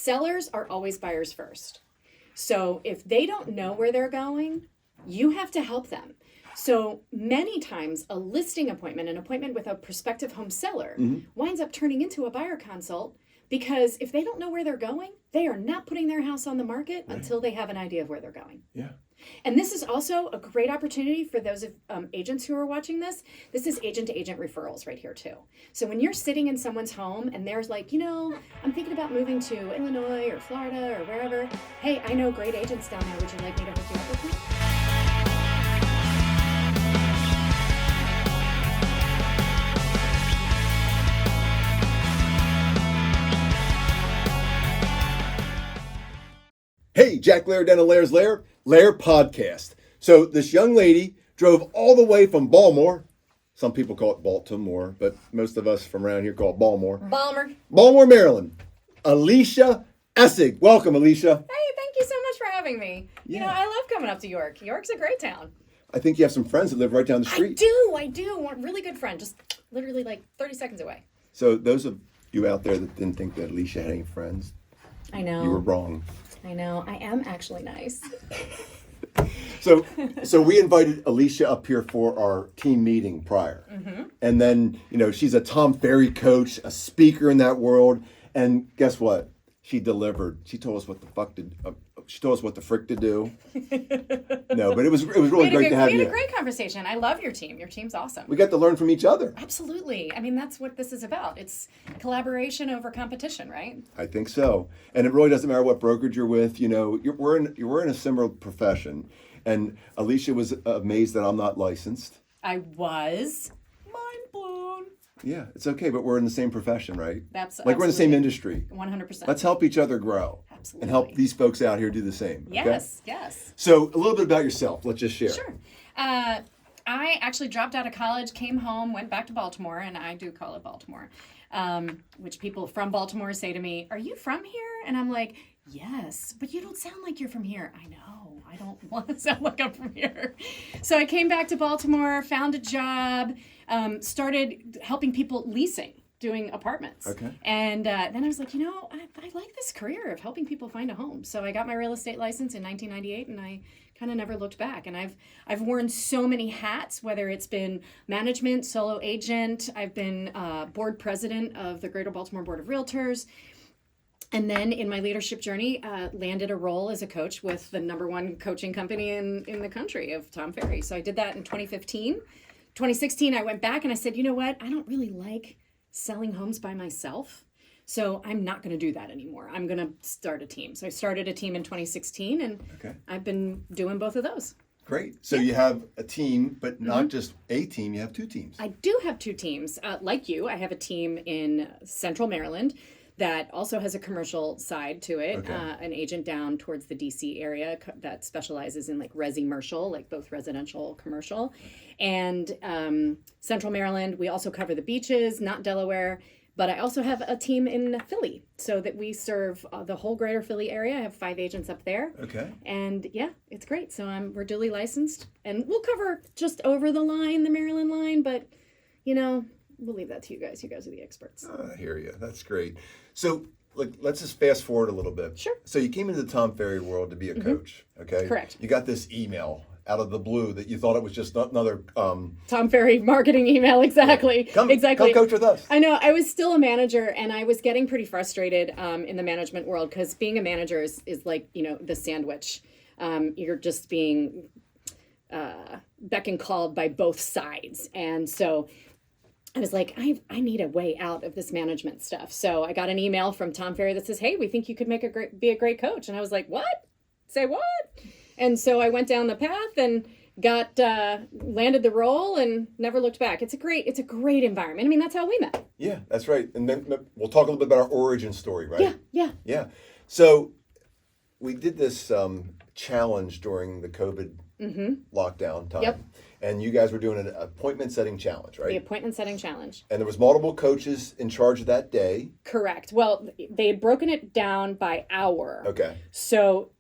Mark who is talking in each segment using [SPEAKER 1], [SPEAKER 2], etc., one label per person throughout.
[SPEAKER 1] sellers are always buyers first. So if they don't know where they're going, you have to help them. So many times a listing appointment, an appointment with a prospective home seller winds up turning into a buyer consult, because if they don't know where they're going, they are not putting their house on the market until they have an idea of where they're going.
[SPEAKER 2] Yeah.
[SPEAKER 1] And this is also a great opportunity for those agents who are watching this. This is agent-to-agent referrals right here too. So when you're sitting in someone's home and there's like, I'm thinking about moving to Illinois or Florida or wherever. Hey, I know great agents down there. Would you like me to hook you up with me?
[SPEAKER 2] Hey, Jack Lehr down at Lehr's Lehr Podcast. So this young lady drove all the way from Baltimore. Some people call it Baltimore, but most of us from around here call it Baltimore. Baltimore, Maryland. Alyssia Essig. Welcome, Alyssia.
[SPEAKER 1] Hey, thank you so much for having me.
[SPEAKER 2] Yeah.
[SPEAKER 1] I love coming up to York. York's a great town.
[SPEAKER 2] I think you have some friends that live right down the street.
[SPEAKER 1] I do. One really good friend, just literally like 30 seconds away.
[SPEAKER 2] So those of you out there that didn't think that Alyssia had any friends,
[SPEAKER 1] I know.
[SPEAKER 2] you were wrong.
[SPEAKER 1] I know. I am actually nice.
[SPEAKER 2] So we invited Alyssia up here for our team meeting prior. And then, she's a Tom Ferry coach, a speaker in that world. And guess what? She delivered. She told us what the frick to do. No, but it was really great to have you.
[SPEAKER 1] We had a great conversation. I love your team. Your team's awesome.
[SPEAKER 2] We got to learn from each other.
[SPEAKER 1] Absolutely. I mean, that's what this is about. It's collaboration over competition, right?
[SPEAKER 2] I think so. And it really doesn't matter what brokerage you're with. We're in a similar profession. And Alyssia was amazed that I'm not licensed.
[SPEAKER 1] I was. Mind blown.
[SPEAKER 2] Yeah, it's okay, but we're in the same profession, right?
[SPEAKER 1] That's
[SPEAKER 2] like we're in the same industry.
[SPEAKER 1] 100%.
[SPEAKER 2] Let's help each other grow.
[SPEAKER 1] Absolutely.
[SPEAKER 2] And help these folks out here do the same.
[SPEAKER 1] Yes,
[SPEAKER 2] okay?
[SPEAKER 1] Yes.
[SPEAKER 2] So a little bit about yourself. Let's just share.
[SPEAKER 1] Sure. I actually dropped out of college, came home, went back to Baltimore, and I do call it Baltimore, which people from Baltimore say to me, "Are you from here?" And I'm like, "Yes, but you don't sound like you're from here." I know. I don't want to sound like I'm from here. So I came back to Baltimore, found a job, started helping people leasing, doing apartments.
[SPEAKER 2] Okay.
[SPEAKER 1] And then I was like, I like this career of helping people find a home. So I got my real estate license in 1998, and I kind of never looked back. And I've worn so many hats, whether it's been management, solo agent. I've been board president of the Greater Baltimore Board of Realtors. And then in my leadership journey, landed a role as a coach with the #1 coaching company in the country of Tom Ferry. So I did that in 2015. 2016, I went back and I said, you know what? I don't really like selling homes by myself. So I'm not going to do that anymore. I'm going to start a team. So I started a team in 2016, and I've been doing both of those.
[SPEAKER 2] Great. So you have a team, but not just a team. You have 2 teams.
[SPEAKER 1] I do have 2 teams. Like you, I have a team in Central Maryland that also has a commercial side to it. An agent down towards the DC area that specializes in like resi-mercial, like both residential, commercial. And Central Maryland, we also cover the beaches, not Delaware. But I also have a team in Philly, so that we serve the whole greater Philly area. I have 5 agents up there.
[SPEAKER 2] Okay.
[SPEAKER 1] And yeah, it's great. So we're duly licensed, and we'll cover just over the line, the Maryland line, but we'll leave that to you guys. You guys are the experts.
[SPEAKER 2] I hear you. That's great. So let's just fast forward a little bit.
[SPEAKER 1] Sure.
[SPEAKER 2] So you came into the Tom Ferry world to be a coach, okay?
[SPEAKER 1] Correct.
[SPEAKER 2] You got this email out of the blue that you thought it was just another...
[SPEAKER 1] Tom Ferry marketing email, exactly.
[SPEAKER 2] Come coach with us.
[SPEAKER 1] I know. I was still a manager, and I was getting pretty frustrated in the management world, because being a manager is like, the sandwich. You're just being beck and called by both sides. And so I was like, I need a way out of this management stuff. So I got an email from Tom Ferry that says, "Hey, we think you could be a great coach." And I was like, "What? Say what?" And so I went down the path and landed the role and never looked back. It's a great environment. I mean, that's how we met.
[SPEAKER 2] Yeah, that's right. And then we'll talk a little bit about our origin story, right?
[SPEAKER 1] Yeah.
[SPEAKER 2] So we did this challenge during the COVID lockdown time.
[SPEAKER 1] Yep.
[SPEAKER 2] And you guys were doing an appointment setting challenge, right?
[SPEAKER 1] The appointment setting challenge.
[SPEAKER 2] And there was multiple coaches in charge of that day.
[SPEAKER 1] Correct. Well, they had broken it down by hour.
[SPEAKER 2] Okay.
[SPEAKER 1] So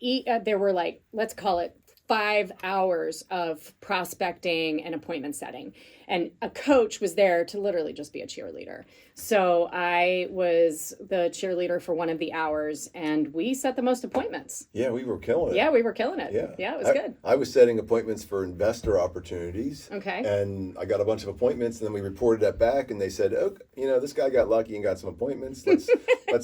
[SPEAKER 1] there were let's call it 5 hours of prospecting and appointment setting. And a coach was there to literally just be a cheerleader. So I was the cheerleader for one of the hours, and we set the most appointments.
[SPEAKER 2] Yeah, we were killing it.
[SPEAKER 1] Yeah, we were killing it.
[SPEAKER 2] Yeah,
[SPEAKER 1] it was good.
[SPEAKER 2] I was setting appointments for investor opportunities.
[SPEAKER 1] Okay.
[SPEAKER 2] And I got a bunch of appointments, and then we reported that back, and they said, "Oh, this guy got lucky and got some appointments. Let's."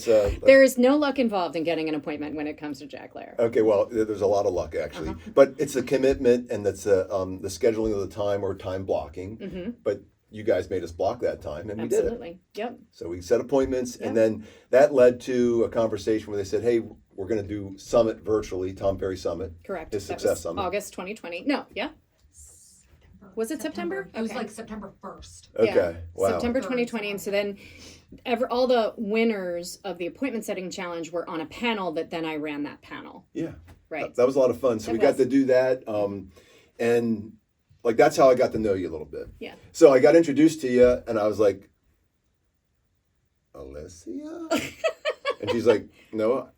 [SPEAKER 1] There is no luck involved in getting an appointment when it comes to Jack Lehr.
[SPEAKER 2] Okay, well, there's a lot of luck actually, but it's a commitment, and that's the scheduling of the time or time blocking.
[SPEAKER 1] Mm-hmm.
[SPEAKER 2] But you guys made us block that time, and we did it.
[SPEAKER 1] Absolutely. Yep.
[SPEAKER 2] So we set appointments, and then that led to a conversation where they said, "Hey, we're going to do Summit virtually, Tom Ferry Summit."
[SPEAKER 1] Correct.
[SPEAKER 2] His
[SPEAKER 1] That
[SPEAKER 2] Success
[SPEAKER 1] was
[SPEAKER 2] Summit.
[SPEAKER 1] August 2020. No, yeah. Was it September?
[SPEAKER 3] It was
[SPEAKER 1] Okay.
[SPEAKER 3] like September 1st.
[SPEAKER 2] Okay,
[SPEAKER 1] Yeah.
[SPEAKER 2] wow.
[SPEAKER 1] September 2020. And so then all the winners of the appointment setting challenge were on a panel that then I ran that panel.
[SPEAKER 2] Yeah,
[SPEAKER 1] Right.
[SPEAKER 2] that was a lot of fun. So
[SPEAKER 1] It
[SPEAKER 2] we got
[SPEAKER 1] was.
[SPEAKER 2] to do that, and like that's how I got to know you a little bit.
[SPEAKER 1] Yeah.
[SPEAKER 2] So I got introduced to you, and I was like, "Alyssia," and she's like, "No,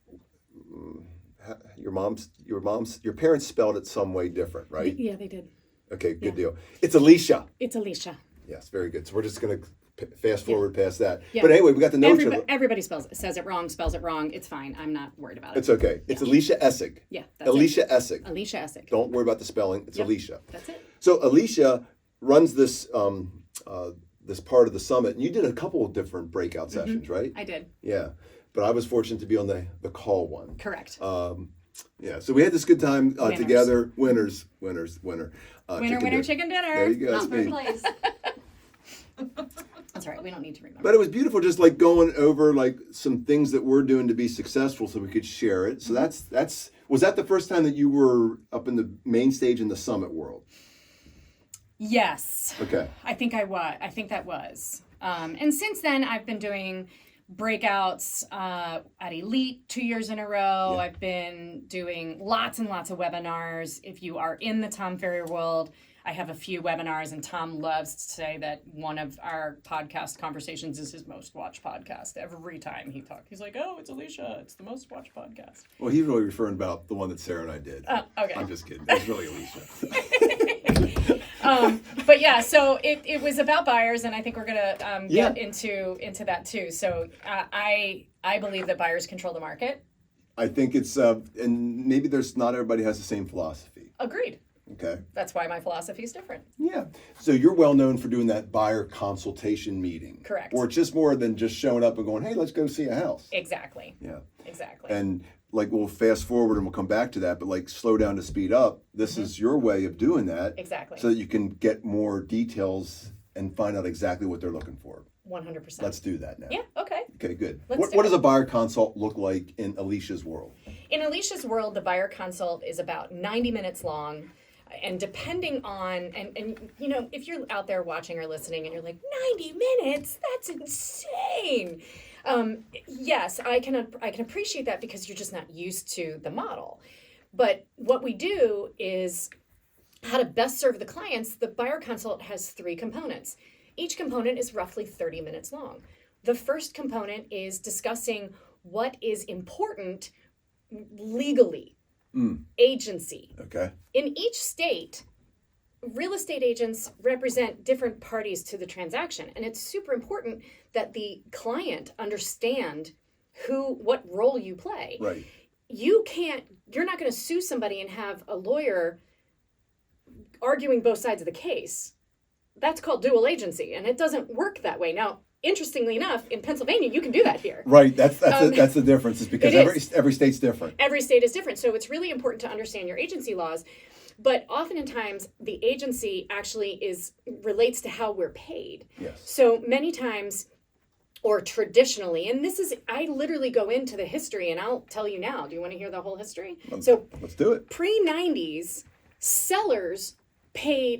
[SPEAKER 2] your parents spelled it some way different, right?"
[SPEAKER 1] Yeah, they did.
[SPEAKER 2] Okay, good deal. It's Alyssia.
[SPEAKER 1] It's Alyssia.
[SPEAKER 2] Yes, very good. So we're just going to fast forward past that.
[SPEAKER 1] Yeah.
[SPEAKER 2] But anyway, we got to know each other.
[SPEAKER 1] Everybody says it wrong, spells it wrong. It's fine. I'm not worried about it.
[SPEAKER 2] It's okay. It's Alyssia Essig.
[SPEAKER 1] Yeah, that's
[SPEAKER 2] Alyssia Essig.
[SPEAKER 1] Alyssia Essig.
[SPEAKER 2] Don't worry about the spelling. It's
[SPEAKER 1] Yep.
[SPEAKER 2] Alyssia.
[SPEAKER 1] That's it.
[SPEAKER 2] So Alyssia runs this this part of the summit, and you did a couple of different breakout sessions, right?
[SPEAKER 1] I did.
[SPEAKER 2] Yeah, but I was fortunate to be on the call one.
[SPEAKER 1] Correct.
[SPEAKER 2] Yeah, so we had this good time
[SPEAKER 1] Winners.
[SPEAKER 2] together. Winner.
[SPEAKER 1] Winner, chicken dinner.
[SPEAKER 2] There you go.
[SPEAKER 3] Not
[SPEAKER 2] That's
[SPEAKER 3] third
[SPEAKER 2] me.
[SPEAKER 3] place.
[SPEAKER 1] That's all right. We don't need to remember.
[SPEAKER 2] But it was beautiful, just like going over like some things that we're doing to be successful, so we could share it. So that's was that the first time that you were up in the main stage in the summit world?
[SPEAKER 1] Yes.
[SPEAKER 2] Okay.
[SPEAKER 1] I think that was. And since then, I've been doing breakouts at Elite 2 years in a row.
[SPEAKER 2] Yeah.
[SPEAKER 1] I've been doing lots and lots of webinars. If you are in the Tom Ferry world, I have a few webinars, and Tom loves to say that one of our podcast conversations is his most watched podcast. Every time he talks, he's like, "Oh, it's Alyssia. It's the most watched podcast."
[SPEAKER 2] Well, he's really referring about the one that Sarah and I did.
[SPEAKER 1] Okay.
[SPEAKER 2] I'm just kidding. It's really Alyssia.
[SPEAKER 1] But yeah, so it was about buyers, and I think we're gonna
[SPEAKER 2] Yeah.
[SPEAKER 1] get into that too. So I believe that buyers control the market.
[SPEAKER 2] I think it's and maybe not everybody has the same philosophy.
[SPEAKER 1] Agreed.
[SPEAKER 2] Okay.
[SPEAKER 1] That's why my philosophy is different.
[SPEAKER 2] Yeah. So you're well known for doing that buyer consultation meeting.
[SPEAKER 1] Correct.
[SPEAKER 2] Or it's just more than just showing up and going, "Hey, let's go see a house."
[SPEAKER 1] Exactly.
[SPEAKER 2] Yeah.
[SPEAKER 1] Exactly.
[SPEAKER 2] And like we'll fast forward and we'll come back to that, but like slow down to speed up. This is your way of doing that.
[SPEAKER 1] Exactly.
[SPEAKER 2] So that you can get more details and find out exactly what they're looking for.
[SPEAKER 1] 100%.
[SPEAKER 2] Let's do that now.
[SPEAKER 1] Yeah. Okay.
[SPEAKER 2] Okay, good.
[SPEAKER 1] Let's
[SPEAKER 2] What
[SPEAKER 1] do
[SPEAKER 2] does a buyer consult look like in Alicia's world?
[SPEAKER 1] In Alicia's world, the buyer consult is about 90 minutes long. And depending on, and you know, if you're out there watching or listening and you're like, 90 minutes? That's insane. Yes, I can appreciate that because you're just not used to the model. But what we do is how to best serve the clients. The buyer consult has 3 components. Each component is roughly 30 minutes long. The first component is discussing what is important legally. Agency.
[SPEAKER 2] Okay.
[SPEAKER 1] In each state, real estate agents represent different parties to the transaction, and it's super important that the client understand what role you play.
[SPEAKER 2] Right.
[SPEAKER 1] You're not going to sue somebody and have a lawyer arguing both sides of the case. That's called dual agency, and it doesn't work that way. Now, interestingly enough, in Pennsylvania, you can do that here.
[SPEAKER 2] Right. That's the difference. Is because every state's different.
[SPEAKER 1] Every state is different. So it's really important to understand your agency laws. But oftentimes, the agency actually relates to how we're paid.
[SPEAKER 2] Yes.
[SPEAKER 1] So many times, or traditionally, and I literally go into the history, and I'll tell you now. Do you want to hear the whole history? So
[SPEAKER 2] Let's do it.
[SPEAKER 1] pre-90s, sellers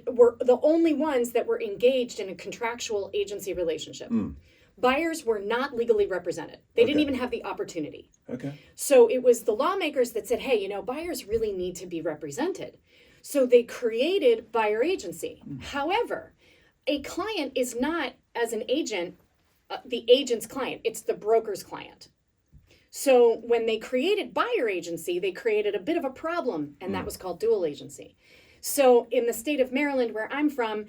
[SPEAKER 1] were the only ones that were engaged in a contractual agency relationship. Buyers were not legally represented. They didn't even have the opportunity.
[SPEAKER 2] Okay.
[SPEAKER 1] So it was the lawmakers that said, hey, buyers really need to be represented. So they created buyer agency. However, a client is not, as an agent, the agent's client. It's the broker's client. So when they created buyer agency, they created a bit of a problem, and that was called dual agency. So in the state of Maryland, where I'm from,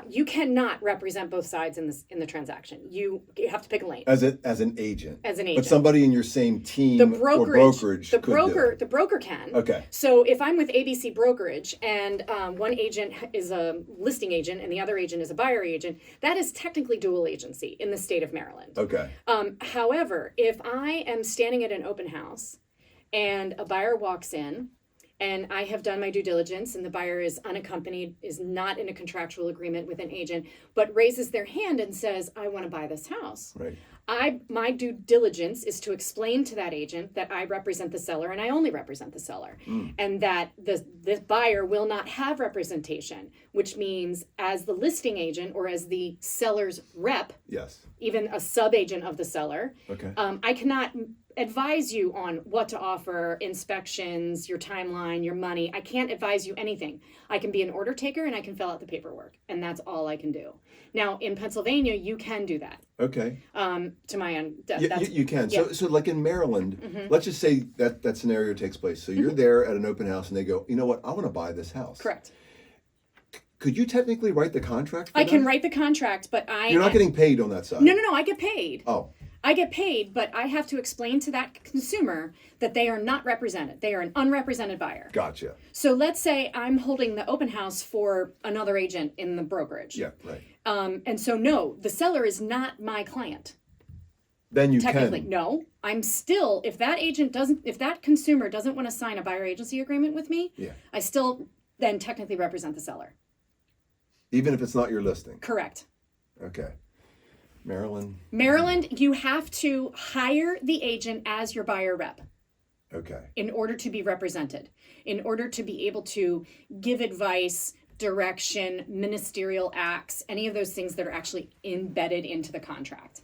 [SPEAKER 1] you cannot represent both sides in the transaction. You have to pick a lane.
[SPEAKER 2] As an agent.
[SPEAKER 1] As an agent.
[SPEAKER 2] But somebody in your same team or brokerage
[SPEAKER 1] the
[SPEAKER 2] could
[SPEAKER 1] broker can.
[SPEAKER 2] Okay.
[SPEAKER 1] So if I'm with ABC Brokerage and one agent is a listing agent and the other agent is a buyer agent, that is technically dual agency in the state of Maryland.
[SPEAKER 2] Okay.
[SPEAKER 1] However, if I am standing at an open house and a buyer walks in, and I have done my due diligence, and the buyer is unaccompanied, is not in a contractual agreement with an agent, but raises their hand and says, I want to buy this house.
[SPEAKER 2] Right.
[SPEAKER 1] My due diligence is to explain to that agent that I represent the seller and I only represent the seller, and that the buyer will not have representation, which means as the listing agent or as the seller's rep,
[SPEAKER 2] Yes.
[SPEAKER 1] even a sub-agent of the seller,
[SPEAKER 2] Okay.
[SPEAKER 1] I cannot advise you on what to offer, inspections, your timeline, your money. I can't advise you anything. I can be an order taker and I can fill out the paperwork, and that's all I can do. Now, in Pennsylvania, you can do that.
[SPEAKER 2] Okay.
[SPEAKER 1] To my own,
[SPEAKER 2] You can.
[SPEAKER 1] yeah.
[SPEAKER 2] So like in Maryland, let's just say that scenario takes place. So you're there at an open house and they go, you know what, I want to buy this house.
[SPEAKER 1] Correct.
[SPEAKER 2] Could you technically write the contract for
[SPEAKER 1] I
[SPEAKER 2] them?
[SPEAKER 1] can write the contract, but
[SPEAKER 2] You're not getting paid on that side.
[SPEAKER 1] No, I get paid.
[SPEAKER 2] Oh.
[SPEAKER 1] I get paid, but I have to explain to that consumer that they are not represented. They are an unrepresented buyer.
[SPEAKER 2] Gotcha.
[SPEAKER 1] So let's say I'm holding the open house for another agent in the brokerage.
[SPEAKER 2] Yeah, right.
[SPEAKER 1] And so no, the seller is not my client.
[SPEAKER 2] Then you
[SPEAKER 1] Technically,
[SPEAKER 2] can.
[SPEAKER 1] no. I'm still, if that consumer doesn't want to sign a buyer agency agreement with me,
[SPEAKER 2] Yeah.
[SPEAKER 1] I still then technically represent the seller.
[SPEAKER 2] Even if it's not your listing.
[SPEAKER 1] Correct.
[SPEAKER 2] Okay.
[SPEAKER 1] Maryland, you have to hire the agent as your buyer rep.
[SPEAKER 2] Okay.
[SPEAKER 1] In order to be represented, in order to be able to give advice, direction, ministerial acts, any of those things that are actually embedded into the contract.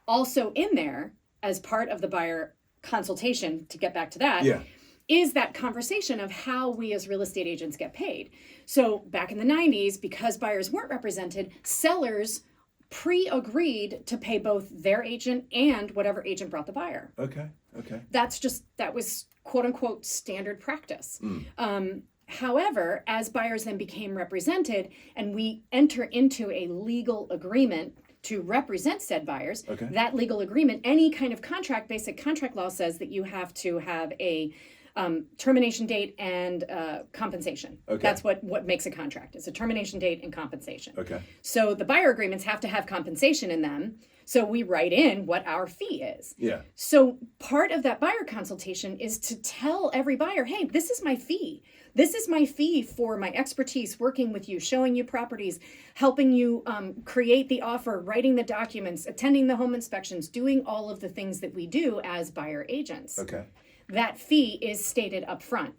[SPEAKER 1] Also in there, as part of the buyer consultation, to get back to that, is that conversation of how we as real estate agents get paid. So back in the 90s, because buyers weren't represented, sellers pre-agreed to pay both their agent and whatever agent brought the buyer.
[SPEAKER 2] Okay.
[SPEAKER 1] That was quote unquote standard practice. However, as buyers then became represented and we enter into a legal agreement to represent said buyers, that legal agreement, any kind of contract, basic contract law says that you have to have a termination date and compensation. That's what makes a contract. It's a termination date and compensation. So the buyer agreements have to have compensation in them. So we write in what our fee is. So part of that buyer consultation is to tell every buyer, hey, this is my fee. This is my fee for my expertise working with you, showing you properties, helping you create the offer, writing the documents, attending the home inspections, doing all of the things that we do as buyer agents. That fee is stated up front.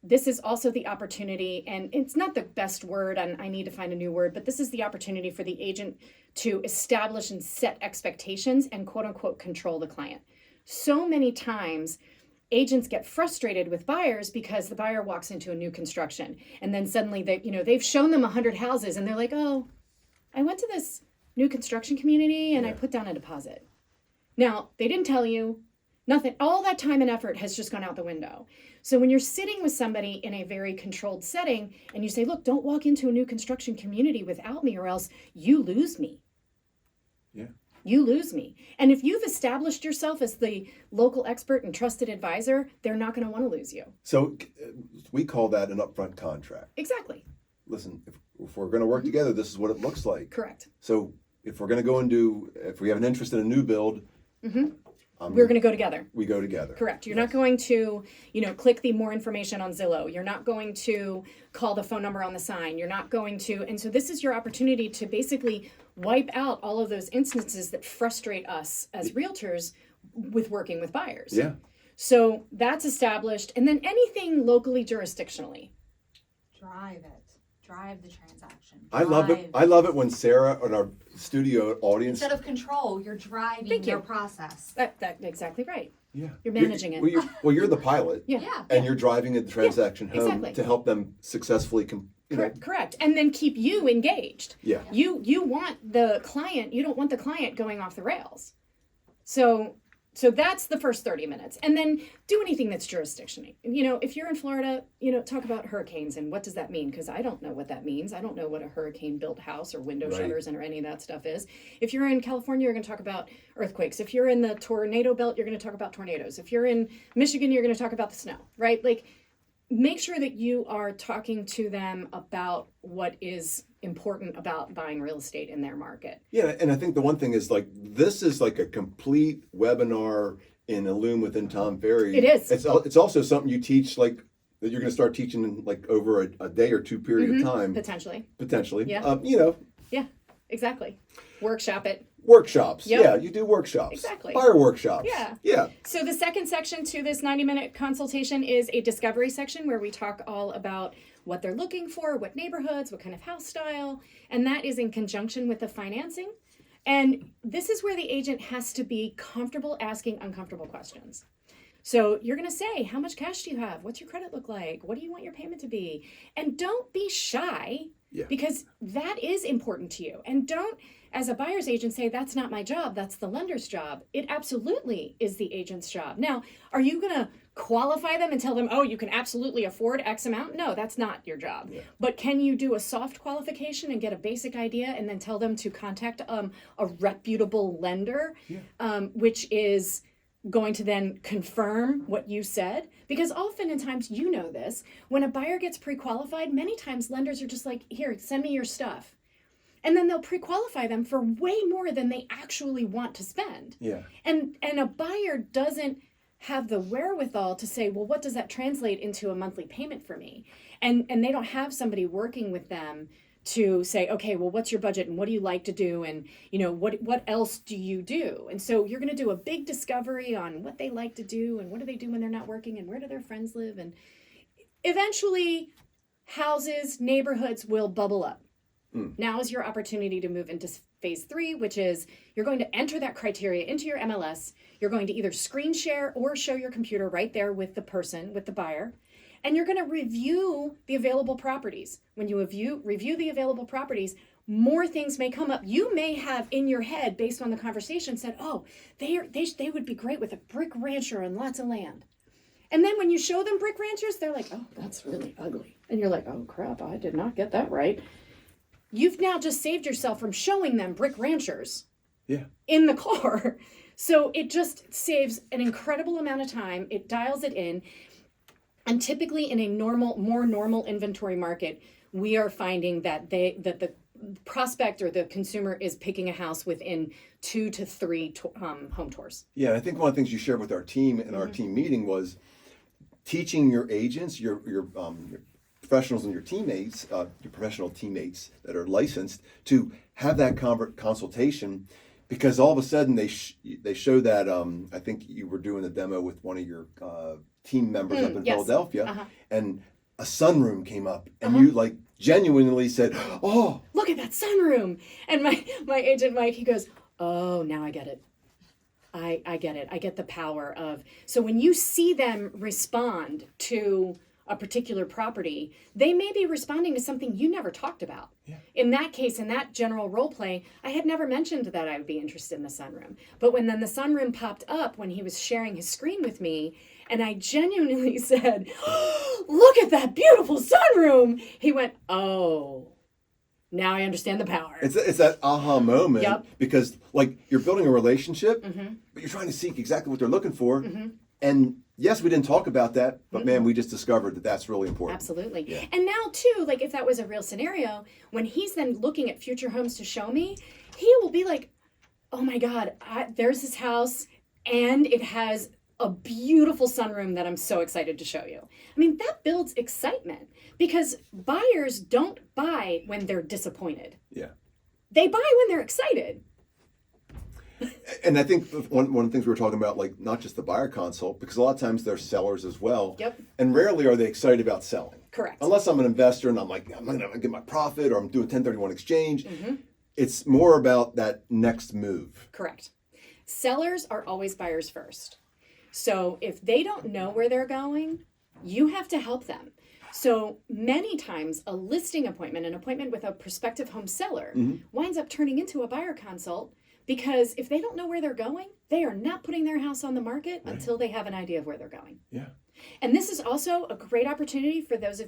[SPEAKER 1] This is also the opportunity, and it's not the best word, and I need to find a new word, but this is the opportunity for the agent to establish and set expectations and quote unquote control the client. So many times agents get frustrated with buyers because the buyer walks into a new construction and then suddenly they've shown them 100 houses and they're like, oh, I went to this new construction community and I put down a deposit. Now, they didn't tell you. Nothing. All that time and effort has just gone out the window. So when you're sitting with somebody in a very controlled setting and you say, look, don't walk into a new construction community without me or else you lose me. You lose me. And if you've established yourself as the local expert and trusted advisor, they're not going to want to lose you.
[SPEAKER 2] So we call that an upfront contract.
[SPEAKER 1] Exactly.
[SPEAKER 2] Listen, if we're going to work together, this is what it looks like.
[SPEAKER 1] Correct.
[SPEAKER 2] So if we're going to go and if we have an interest in a new build,
[SPEAKER 1] we're going to go together.
[SPEAKER 2] We go together.
[SPEAKER 1] Correct. You're not going to, click the more information on Zillow. You're not going to call the phone number on the sign. You're not going to, and so this is your opportunity to basically wipe out all of those instances that frustrate us as realtors with working with buyers. So that's established. And then anything locally jurisdictionally.
[SPEAKER 3] Drive the transaction.
[SPEAKER 2] I love it when Sarah in our studio audience.
[SPEAKER 3] Instead of control, you're driving your process.
[SPEAKER 1] That's exactly right.
[SPEAKER 2] Yeah.
[SPEAKER 1] You're managing it.
[SPEAKER 2] You're the pilot.
[SPEAKER 1] Yeah.
[SPEAKER 2] And you're driving the transaction home
[SPEAKER 1] exactly.
[SPEAKER 2] to help them successfully
[SPEAKER 1] Correct. And then keep you engaged.
[SPEAKER 2] Yeah.
[SPEAKER 1] You want the client, you don't want the client going off the rails. So So that's the first 30 minutes. And then do anything that's jurisdictional. If you're in Florida, talk about hurricanes and what does that mean? Because I don't know what that means. I don't know what a hurricane-built house or window shutters or any of that stuff is. If you're in California, you're going to talk about earthquakes. If you're in the tornado belt, you're going to talk about tornadoes. If you're in Michigan, you're going to talk about the snow, right? Like, make sure that you are talking to them about what is important about buying real estate in their market.
[SPEAKER 2] Yeah, and I think the one thing is this is like a complete webinar in a loom within Tom Ferry.
[SPEAKER 1] It is.
[SPEAKER 2] It's also something you teach that you're going to start teaching in over a day or two period of time.
[SPEAKER 1] Potentially.
[SPEAKER 2] Yeah.
[SPEAKER 1] Yeah, exactly. Workshop it.
[SPEAKER 2] Workshops.
[SPEAKER 1] Yep.
[SPEAKER 2] Yeah, you do workshops.
[SPEAKER 1] Exactly.
[SPEAKER 2] Buyer workshops.
[SPEAKER 1] Yeah.
[SPEAKER 2] Yeah.
[SPEAKER 1] So the second section to this 90-minute consultation is a discovery section where we talk all about what they're looking for, what neighborhoods, what kind of house style, and that is in conjunction with the financing. And this is where the agent has to be comfortable asking uncomfortable questions. So you're going to say, how much cash do you have? What's your credit look like? What do you want your payment to be? And don't be shy, because that is important to you. And don't, as a buyer's agent, say, that's not my job, that's the lender's job. It absolutely is the agent's job. Now, are you going to qualify them and tell them, oh, you can absolutely afford X amount? No, that's not your job. Yeah. But can you do a soft qualification and get a basic idea and then tell them to contact a reputable lender, which is going to then confirm what you said? Because oftentimes, this, when a buyer gets pre-qualified, many times lenders are just like, here, send me your stuff. And then they'll pre-qualify them for way more than they actually want to spend.
[SPEAKER 2] Yeah.
[SPEAKER 1] And a buyer doesn't have the wherewithal to say, well, what does that translate into a monthly payment for me? And they don't have somebody working with them to say, okay, well, what's your budget and what do you like to do? And, what else do you do? And so you're going to do a big discovery on what they like to do and what do they do when they're not working and where do their friends live? And eventually houses, neighborhoods will bubble up. Now is your opportunity to move into phase 3, which is you're going to enter that criteria into your MLS. You're going to either screen share or show your computer right there with the person, with the buyer. And you're going to review the available properties. When you review the available properties, more things may come up. You may have in your head, based on the conversation, said, oh, they would be great with a brick rancher and lots of land. And then when you show them brick ranchers, they're like, oh, that's really ugly. And you're like, oh, crap, I did not get that right. You've now just saved yourself from showing them brick ranchers in the car. So it just saves an incredible amount of time. It dials it in. And typically in a more normal inventory market, we are finding that the prospect or the consumer is picking a house within 2 to 3 home tours.
[SPEAKER 2] Yeah, I think one of the things you shared with our team in our team meeting was teaching your agents, your professionals and your teammates, your professional teammates that are licensed, to have that consultation, because all of a sudden they show that I think you were doing a demo with one of your team members up in Philadelphia, and a sunroom came up, and you genuinely said, "Oh,
[SPEAKER 1] look at that sunroom!" And my agent Mike, he goes, "Oh, now I get it. I get it. I get the power of." So when you see them respond to a particular property, they may be responding to something you never talked about. Yeah. In that case, in that general role play, I had never mentioned that I would be interested in the sunroom. But when then the sunroom popped up when he was sharing his screen with me, and I genuinely said, oh, look at that beautiful sunroom, he went, oh, now I understand the power.
[SPEAKER 2] It's that aha moment, because you're building a relationship, but you're trying to seek exactly what they're looking for. And yes, we didn't talk about that, but man, we just discovered that that's really important.
[SPEAKER 1] Absolutely. Yeah. And now too, if that was a real scenario, when he's then looking at future homes to show me, he will be like, oh my God, there's this house and it has a beautiful sunroom that I'm so excited to show you. I mean, that builds excitement, because buyers don't buy when they're disappointed.
[SPEAKER 2] Yeah.
[SPEAKER 1] They buy when they're excited.
[SPEAKER 2] And I think one of the things we were talking about, not just the buyer consult, because a lot of times they're sellers as well.
[SPEAKER 1] Yep.
[SPEAKER 2] And rarely are they excited about selling.
[SPEAKER 1] Correct.
[SPEAKER 2] Unless I'm an investor and I'm like, I'm going to get my profit, or I'm doing 1031 exchange. It's more about that next move.
[SPEAKER 1] Correct. Sellers are always buyers first. So if they don't know where they're going, you have to help them. So many times a listing appointment, an appointment with a prospective home seller, winds up turning into a buyer consult, Because if they don't know where they're going, they are not putting their house on the market
[SPEAKER 2] Right.
[SPEAKER 1] until they have an idea of where they're going.
[SPEAKER 2] Yeah.
[SPEAKER 1] And this is also a great opportunity for those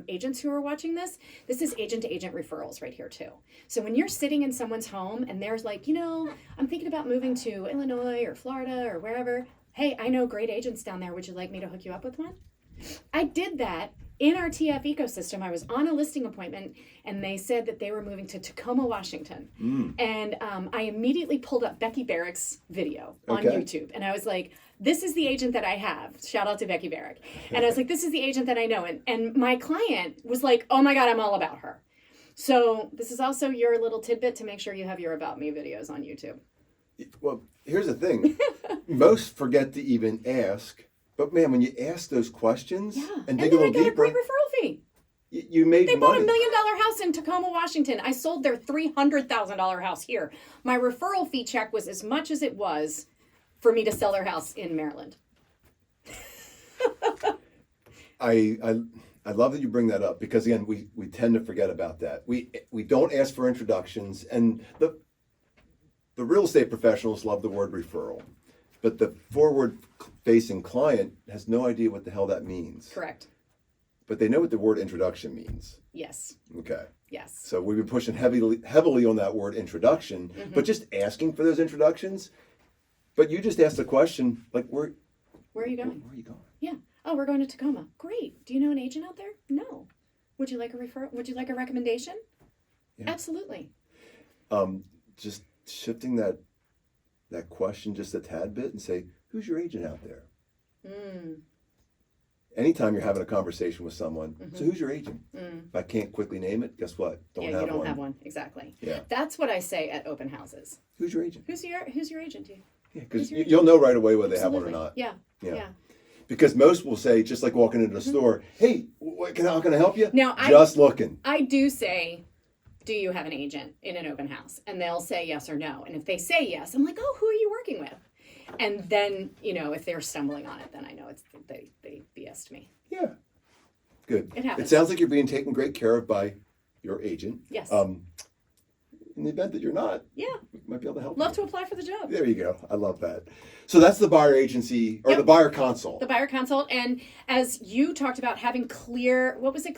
[SPEAKER 1] agents who are watching this. This is agent-to-agent referrals right here too. So when you're sitting in someone's home and there's like, I'm thinking about moving to Illinois or Florida or wherever. Hey, I know great agents down there. Would you like me to hook you up with one? I did that in our TF ecosystem. I was on a listing appointment and they said that they were moving to Tacoma, Washington. And I immediately pulled up Becky Barrick's video on
[SPEAKER 2] Okay.
[SPEAKER 1] YouTube. And I was like, this is the agent that I have. Shout out to Becky Barrick. And I was like, this is the agent that I know. And my client was like, oh my God, I'm all about her. So this is also your little tidbit to make sure you have your About Me videos on YouTube.
[SPEAKER 2] Well, here's the thing. Most forget to even ask. But man, when you ask those questions and dig a
[SPEAKER 1] then I
[SPEAKER 2] little
[SPEAKER 1] got a
[SPEAKER 2] deeper,
[SPEAKER 1] great referral fee.
[SPEAKER 2] you made
[SPEAKER 1] They bought
[SPEAKER 2] money.
[SPEAKER 1] $1 million house in Tacoma, Washington. I sold their $300,000 house here. My referral fee check was as much as it was for me to sell their house in Maryland.
[SPEAKER 2] I love that you bring that up because again, we tend to forget about that. We don't ask for introductions, and the real estate professionals love the word referral, but the forward-facing client has no idea what the hell that means.
[SPEAKER 1] Correct.
[SPEAKER 2] But they know what the word introduction means.
[SPEAKER 1] Yes.
[SPEAKER 2] Okay.
[SPEAKER 1] Yes.
[SPEAKER 2] So we've been pushing heavily on that word introduction, but just asking for those introductions. But you just asked a question like, where
[SPEAKER 1] Where are you going?
[SPEAKER 2] are you going?
[SPEAKER 1] Yeah. Oh, we're going to Tacoma. Great. Do you know an agent out there? No. Would you like a referral? Would you like a recommendation?
[SPEAKER 2] Yeah.
[SPEAKER 1] Absolutely.
[SPEAKER 2] Just shifting that question just a tad bit and say, who's your agent out there? Anytime you're having a conversation with someone, so who's your agent? If I can't quickly name it, guess what?
[SPEAKER 1] You don't have one. Exactly.
[SPEAKER 2] Yeah.
[SPEAKER 1] That's what I say at open houses.
[SPEAKER 2] Who's your agent?
[SPEAKER 1] Who's your agent, dude?
[SPEAKER 2] Yeah, because
[SPEAKER 1] Who's your
[SPEAKER 2] you'll know right away whether they have one or
[SPEAKER 1] Absolutely.
[SPEAKER 2] not.
[SPEAKER 1] Yeah.
[SPEAKER 2] Yeah.
[SPEAKER 1] Yeah.
[SPEAKER 2] Because most will say, just like walking into the store, hey, how can I help you?
[SPEAKER 1] Now,
[SPEAKER 2] just looking.
[SPEAKER 1] I do say, do you have an agent in an open house? And they'll say yes or no. And if they say yes, I'm like, oh, who are you working with? And then, if they're stumbling on it, then I know it's they BS'd me.
[SPEAKER 2] Yeah. Good.
[SPEAKER 1] It happens.
[SPEAKER 2] It sounds like you're being taken great care of by your agent.
[SPEAKER 1] Yes.
[SPEAKER 2] In the event that you're not,
[SPEAKER 1] Yeah.
[SPEAKER 2] we might be able to help
[SPEAKER 1] Love
[SPEAKER 2] you.
[SPEAKER 1] to apply for the job.
[SPEAKER 2] There you go. I love that. So that's the buyer agency or
[SPEAKER 1] Yep.
[SPEAKER 2] the buyer consult.
[SPEAKER 1] The buyer consult. And as you talked about having clear next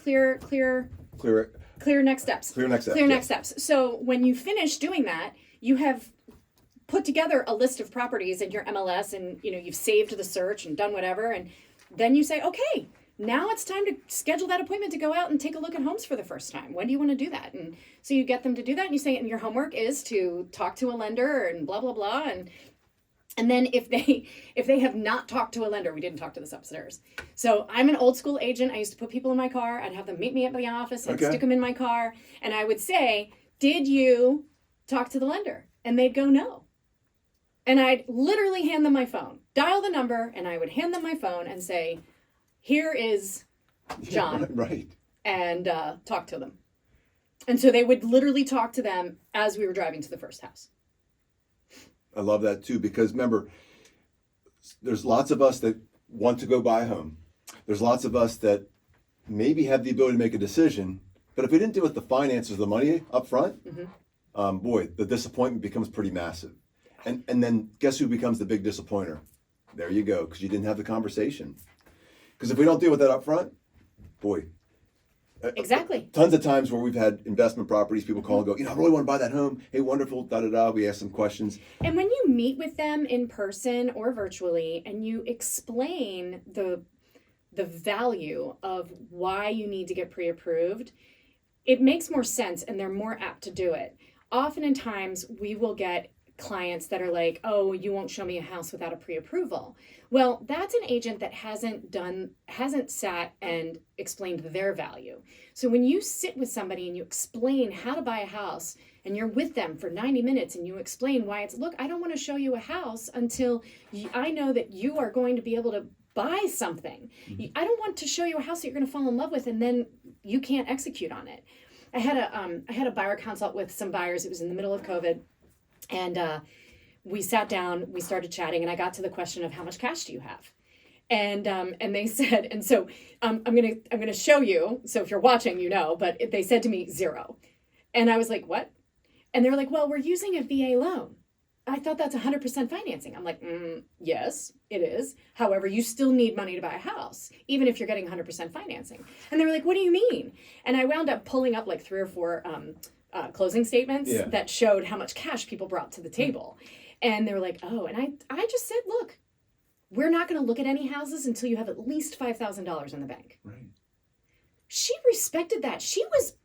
[SPEAKER 1] steps.
[SPEAKER 2] Clear next steps.
[SPEAKER 1] Clear next steps. So when you finish doing that, you have put together a list of properties in your MLS and you've saved the search and done whatever, and then you say, okay, now it's time to schedule that appointment to go out and take a look at homes for the first time. When do you want to do that? And so you get them to do that and you say, and your homework is to talk to a lender and blah blah blah, and then if they have not talked to a lender, we didn't talk to this upstairs. So I'm an old school agent. I used to put people in my car. I'd have them meet me at the office. I'd stick them in my car. And I would say, did you talk to the lender? And they'd go, no. And I'd literally hand them my phone, dial the number, and I would hand them my phone and say, here is John.
[SPEAKER 2] Right.
[SPEAKER 1] And talk to them. And so they would literally talk to them as we were driving to the first house.
[SPEAKER 2] I love that too, because remember, there's lots of us that want to go buy a home. There's lots of us that maybe have the ability to make a decision, but if we didn't deal with the finances, the money up front, boy, the disappointment becomes pretty massive. And then guess who becomes the big disappointer? There you go, because you didn't have the conversation. Because if we don't deal with that up front, boy.
[SPEAKER 1] Exactly.
[SPEAKER 2] Tons of times where we've had investment properties, people call and go, I really want to buy that home. Hey, wonderful, da-da-da. We ask some questions.
[SPEAKER 1] And when you meet with them in person or virtually and you explain the value of why you need to get pre-approved, it makes more sense and they're more apt to do it. Oftentimes we will get clients that are like, oh, you won't show me a house without a pre-approval. Well, that's an agent that hasn't sat and explained their value. So when you sit with somebody and you explain how to buy a house and you're with them for 90 minutes and you explain why look, I don't want to show you a house until I know that you are going to be able to buy something. I don't want to show you a house that you're going to fall in love with and then you can't execute on it. I had a buyer consult with some buyers. It was in the middle of COVID. And we sat down, we started chatting, and I got to the question of how much cash do you have? And they said, and so I'm gonna show you. So if you're watching, but they said to me 0, and I was like, what? And they were like, well, we're using a VA loan. I thought that's 100% financing. I'm like, yes, it is. However, you still need money to buy a house, even if you're getting 100% financing. And they were like, what do you mean? And I wound up pulling up like 3 or 4 closing statements that showed how much cash people brought to the table. And they were like, oh, and I just said, look, we're not going to look at any houses until you have at least $5,000 in the bank.
[SPEAKER 2] Right.
[SPEAKER 1] She respected that. She was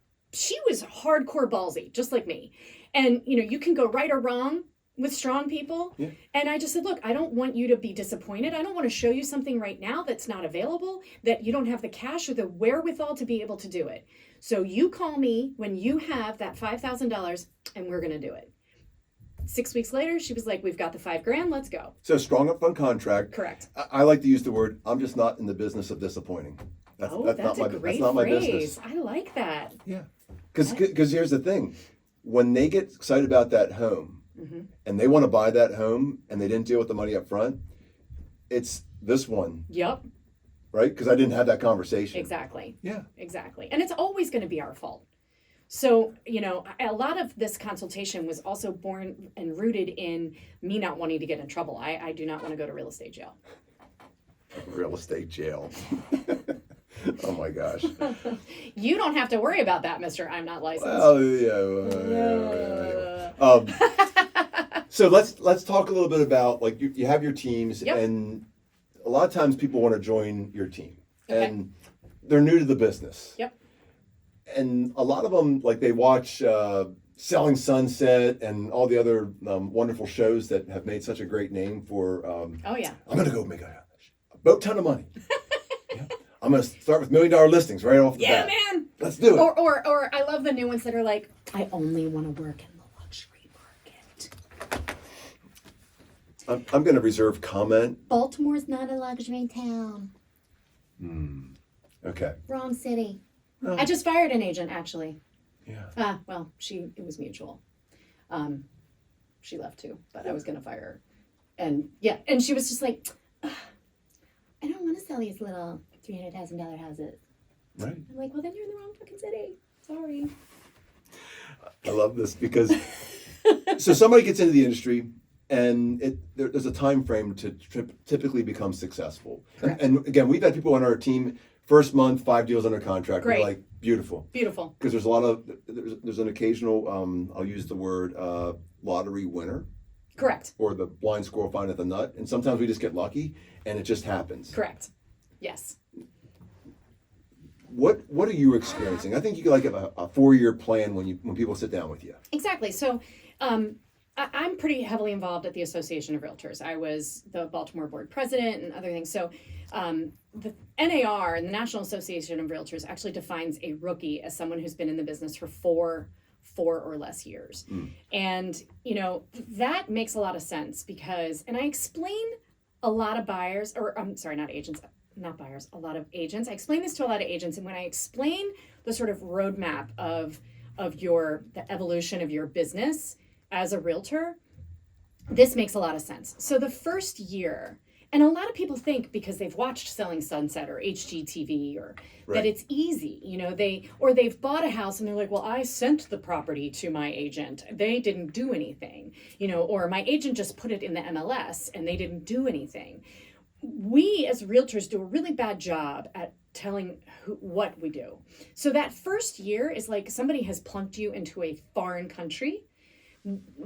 [SPEAKER 1] hardcore ballsy, just like me. And, you can go right or wrong with strong people. Yeah. And I just said, look, I don't want you to be disappointed. I don't want to show you something right now that's not available, that you don't have the cash or the wherewithal to be able to do it. So you call me when you have that $5,000 and we're going to do it. 6 weeks later, she was like, we've got the $5,000, let's go.
[SPEAKER 2] So strong upfront contract.
[SPEAKER 1] Correct.
[SPEAKER 2] I like to use the word, I'm just not in the business of disappointing.
[SPEAKER 1] That's a great phrase. My business. I like that.
[SPEAKER 2] Yeah. Because here's the thing. When they get excited about that home and they want to buy that home and they didn't deal with the money up front, it's this one.
[SPEAKER 1] Yep.
[SPEAKER 2] Right? Because I didn't have that conversation.
[SPEAKER 1] Exactly.
[SPEAKER 2] Yeah.
[SPEAKER 1] Exactly. And it's always going to be our fault. So, a lot of this consultation was also born and rooted in me not wanting to get in trouble. I do not want to go to real estate jail.
[SPEAKER 2] Real estate jail. Oh my gosh.
[SPEAKER 1] You don't have to worry about that, Mr. I'm not licensed.
[SPEAKER 2] Well, yeah. So let's talk a little bit about, like, you have your teams, and a lot of times people want to join your team, and they're new to the business.
[SPEAKER 1] Yep.
[SPEAKER 2] And a lot of them, like, they watch Selling Sunset and all the other wonderful shows that have made such a great name for. I'm going to go make a boat ton of money. I'm going to start with $1 million listings right off the bat. Yeah, man. Let's do it.
[SPEAKER 1] Or I love the new ones that are like, I only want to work in the luxury market.
[SPEAKER 2] I'm going to reserve comment.
[SPEAKER 3] Baltimore's not a luxury town.
[SPEAKER 2] Okay.
[SPEAKER 3] Wrong city.
[SPEAKER 1] Oh. I just fired an agent, actually.
[SPEAKER 2] Yeah.
[SPEAKER 1] It was mutual. She left too, but I was going to fire her. And she was just like, I don't want to sell these little $300,000 houses.
[SPEAKER 2] Right.
[SPEAKER 1] I'm like, well, then you're in the wrong fucking city. Sorry.
[SPEAKER 2] I love this because so somebody gets into the industry and there's a time frame to typically become successful. And again, we've had people on our team, first month, 5 deals under contract.
[SPEAKER 1] Great.
[SPEAKER 2] We're like, beautiful.
[SPEAKER 1] Beautiful.
[SPEAKER 2] Because there's a lot of, there's an occasional, I'll use the word lottery winner.
[SPEAKER 1] Correct.
[SPEAKER 2] Or the blind squirrel findeth the nut. And sometimes we just get lucky and it just happens.
[SPEAKER 1] Correct. Yes.
[SPEAKER 2] What are you experiencing? I think you could like have a 4-year plan when people sit down with you.
[SPEAKER 1] Exactly. So I'm pretty heavily involved at the Association of Realtors. I was the Baltimore board president and other things. So the NAR, the National Association of Realtors, actually defines a rookie as someone who's been in the business for four or less years. And, that makes a lot of sense because, and I explain a lot of buyers, or I'm sorry, not agents, not buyers, a lot of agents. I explain this to a lot of agents. And when I explain the sort of roadmap of the evolution of your business as a realtor, this makes a lot of sense. So the first year, and a lot of people think because they've watched Selling Sunset or HGTV or that it's easy, they've bought a house and they're like, well, I sent the property to my agent. They didn't do anything, or my agent just put it in the MLS and they didn't do anything. We as realtors do a really bad job at telling what we do. So that first year is like somebody has plunked you into a foreign country.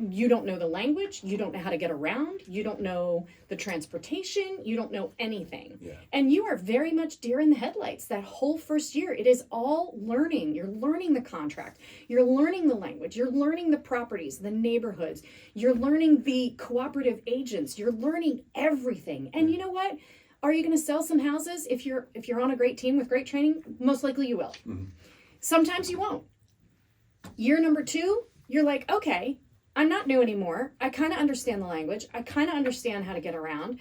[SPEAKER 1] You don't know the language. You don't know how to get around. You don't know the transportation. You don't know anything. Yeah. And you are very much deer in the headlights that whole first year. It is all learning. You're learning the contract. You're learning the language. You're learning the properties, the neighborhoods. You're learning the cooperative agents. You're learning everything. And you know what? Are you going to sell some houses if you're on a great team with great training? Most likely you will. Mm-hmm. Sometimes you won't. Year number 2, you're like, okay, I'm not new anymore. I kind of understand the language. I kind of understand how to get around.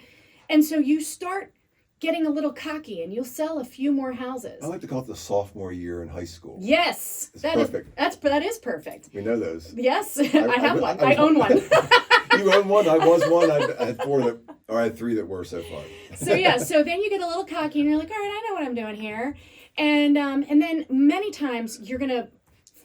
[SPEAKER 1] And so you start getting a little cocky and you'll sell a few more houses.
[SPEAKER 2] I like to call it the sophomore year in high school.
[SPEAKER 1] Yes.
[SPEAKER 2] It's perfect.
[SPEAKER 1] That is perfect.
[SPEAKER 2] We know those.
[SPEAKER 1] Yes. I have one. I own one.
[SPEAKER 2] You own one. I was one. I had 4 I had 3 that were so far.
[SPEAKER 1] So then you get a little cocky and you're like, all right, I know what I'm doing here. And then many times you're going to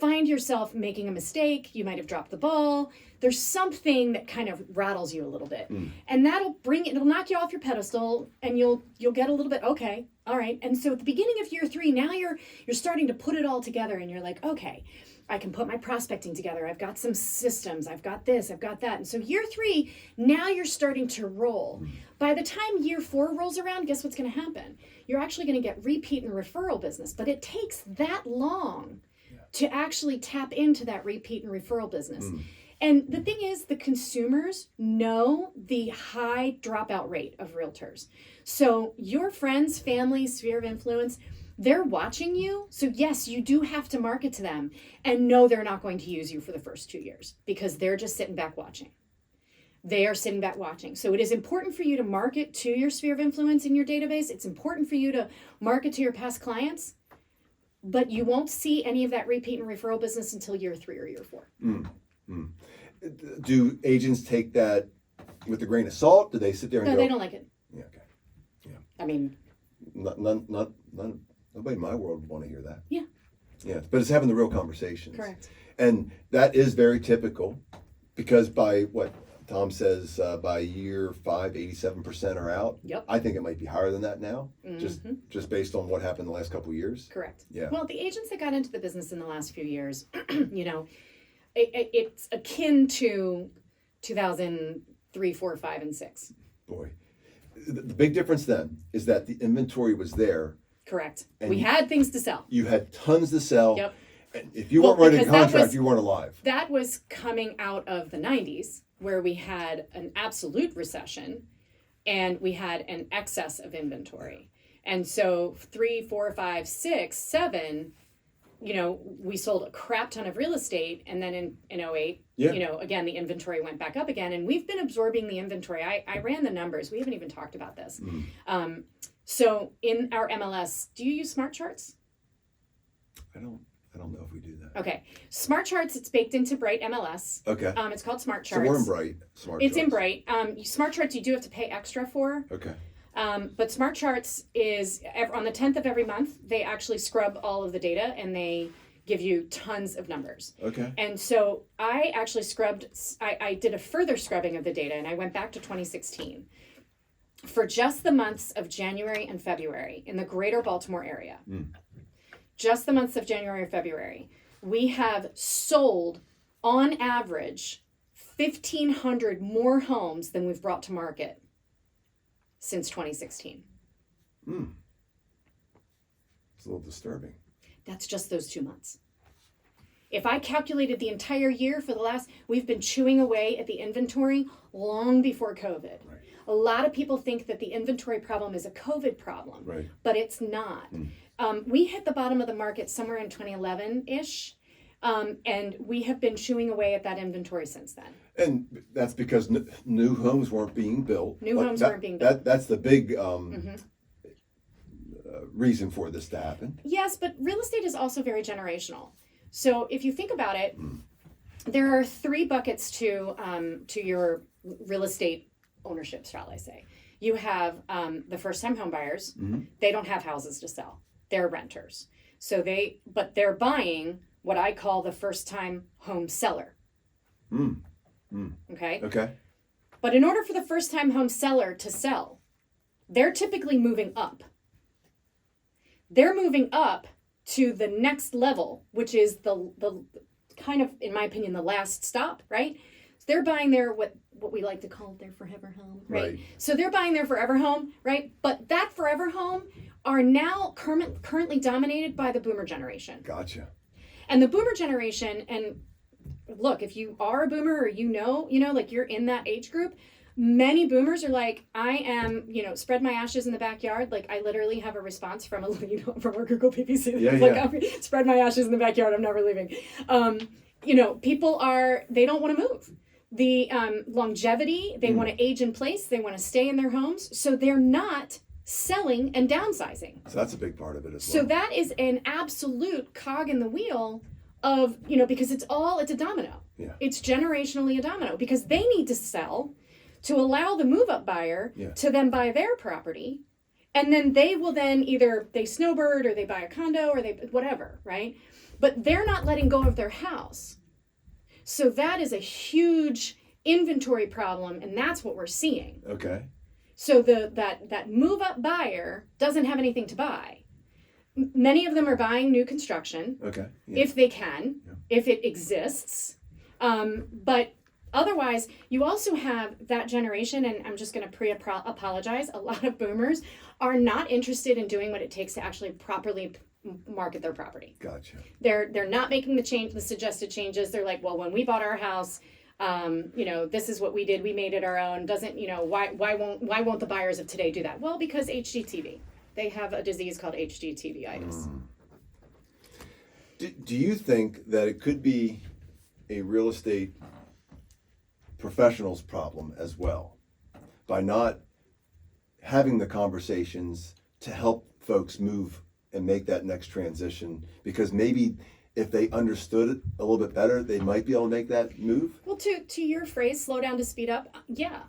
[SPEAKER 1] find yourself making a mistake. You might have dropped the ball. There's something that kind of rattles you a little bit. And it'll knock you off your pedestal, and you'll get a little bit, okay, all right. And so at the beginning of year 3, now you're starting to put it all together, and you're like, okay, I can put my prospecting together. I've got some systems. I've got this, I've got that. And so year 3, now you're starting to roll. By the time year 4 rolls around, guess what's going to happen? You're actually going to get repeat and referral business, but it takes that long to actually tap into that repeat and referral business. And the thing is, the consumers know the high dropout rate of realtors. So your friends, family, sphere of influence, they're watching you. So yes, you do have to market to them, and no, they're not going to use you for the first 2 years because they're just sitting back watching. They are sitting back watching. So it is important for you to market to your sphere of influence in your database. It's important for you to market to your past clients, but you won't see any of that repeat and referral business until year 3 or year 4.
[SPEAKER 2] Do agents take that with a grain of salt? Do they sit there and
[SPEAKER 1] No,
[SPEAKER 2] go,
[SPEAKER 1] they don't like it.
[SPEAKER 2] Yeah, okay. Yeah.
[SPEAKER 1] I mean,
[SPEAKER 2] None, nobody in my world would want to hear that.
[SPEAKER 1] Yeah.
[SPEAKER 2] Yeah, but it's having the real conversations.
[SPEAKER 1] correct.
[SPEAKER 2] And that is very typical because by what Tom says, by year 5, 87% are out.
[SPEAKER 1] Yep.
[SPEAKER 2] I think it might be higher than that now, just based on what happened the last couple of years.
[SPEAKER 1] Correct.
[SPEAKER 2] Yeah.
[SPEAKER 1] Well, the agents that got into the business in the last few years, it's akin to 2003, 4, 5, and 6.
[SPEAKER 2] Boy. The big difference then is that the inventory was there.
[SPEAKER 1] Correct.
[SPEAKER 2] And
[SPEAKER 1] We had things to sell.
[SPEAKER 2] You had tons to sell.
[SPEAKER 1] Yep.
[SPEAKER 2] And if you weren't writing a
[SPEAKER 1] because that
[SPEAKER 2] contract,
[SPEAKER 1] was-
[SPEAKER 2] you weren't alive.
[SPEAKER 1] That was coming out of the 90s, where we had an absolute recession and we had an excess of inventory. And so 3, 4, 5, 6, 7, we sold a crap ton of real estate. And then in 08, again, the inventory went back up again. And we've been absorbing the inventory. I ran the numbers. We haven't even talked about this. So in our MLS, do you use smart charts?
[SPEAKER 2] I don't know if we do that.
[SPEAKER 1] Okay. Smart charts, it's baked into Bright MLS.
[SPEAKER 2] Okay.
[SPEAKER 1] It's called Smart
[SPEAKER 2] So
[SPEAKER 1] Charts.
[SPEAKER 2] we're in Bright.
[SPEAKER 1] It's in
[SPEAKER 2] Charts.
[SPEAKER 1] Bright. Smart Charts you do have to pay extra for.
[SPEAKER 2] Okay.
[SPEAKER 1] But Smart Charts is on the 10th of every month, they actually scrub all of the data and they give you tons of numbers.
[SPEAKER 2] Okay.
[SPEAKER 1] And so I actually I did a further scrubbing of the data, and I went back to 2016. For just the months of January and February in the greater Baltimore area, just the months of January or February, we have sold on average 1,500 more homes than we've brought to market since 2016.
[SPEAKER 2] It's a little disturbing.
[SPEAKER 1] That's just those 2 months. If I calculated the entire year for we've been chewing away at the inventory long before COVID.
[SPEAKER 2] Right.
[SPEAKER 1] A lot of people think that the inventory problem is a COVID problem,
[SPEAKER 2] Right.
[SPEAKER 1] but it's not. We hit the bottom of the market somewhere in 2011-ish, and we have been chewing away at that inventory since then.
[SPEAKER 2] And that's because new homes weren't being built.
[SPEAKER 1] Weren't being built.
[SPEAKER 2] That's the big reason for this to happen.
[SPEAKER 1] Yes, but real estate is also very generational. So if you think about it, there are 3 buckets to your real estate ownership, shall I say. You have the first-time home buyers. They don't have houses to sell. They're renters. But they're buying what I call the first-time home seller. Okay?
[SPEAKER 2] Okay.
[SPEAKER 1] But in order for the first-time home seller to sell, they're typically moving up. They're moving up to the next level, which is the kind of, in my opinion, the last stop, right? So they're buying their what we like to call their forever home, right? So they're buying their forever home, right? But that forever home are now currently dominated by the boomer generation.
[SPEAKER 2] Gotcha.
[SPEAKER 1] And the boomer generation, and look, if you are a boomer or like you're in that age group, many boomers are like, I am, spread my ashes in the backyard. Like I literally have a response from from our Google PPC.
[SPEAKER 2] Yeah.
[SPEAKER 1] Spread my ashes in the backyard. I'm never leaving. People they don't want to move. The longevity, they want to age in place. They want to stay in their homes. So they're not selling and downsizing.
[SPEAKER 2] So that's a big part of it as well.
[SPEAKER 1] So that is an absolute cog in the wheel of, because it's a domino.
[SPEAKER 2] Yeah.
[SPEAKER 1] It's generationally a domino because they need to sell to allow the move-up buyer to then buy their property. And then they will then either they snowbird or they buy a condo or they whatever, right? but they're not letting go of their house. So that is a huge inventory problem, and that's what we're seeing.
[SPEAKER 2] Okay.
[SPEAKER 1] So that move up buyer doesn't have anything to buy. Many of them are buying new construction.
[SPEAKER 2] Okay.
[SPEAKER 1] If they can, if it exists. But otherwise, you also have that generation, and I'm just going to apologize. A lot of boomers are not interested in doing what it takes to actually properly market their property.
[SPEAKER 2] Gotcha.
[SPEAKER 1] They're not making the suggested changes. They're like, well, when we bought our house, this is what we did. We made it our own. Doesn't, why won't the buyers of today do that? Well, because HGTV. They have a disease called HGTV-itis.
[SPEAKER 2] Do you think that it could be a real estate professional's problem as well, by not having the conversations to help folks move and make that next transition? Because maybe if they understood it a little bit better, they might be able to make that move?
[SPEAKER 1] Well, to your phrase, slow down to speed up, yeah.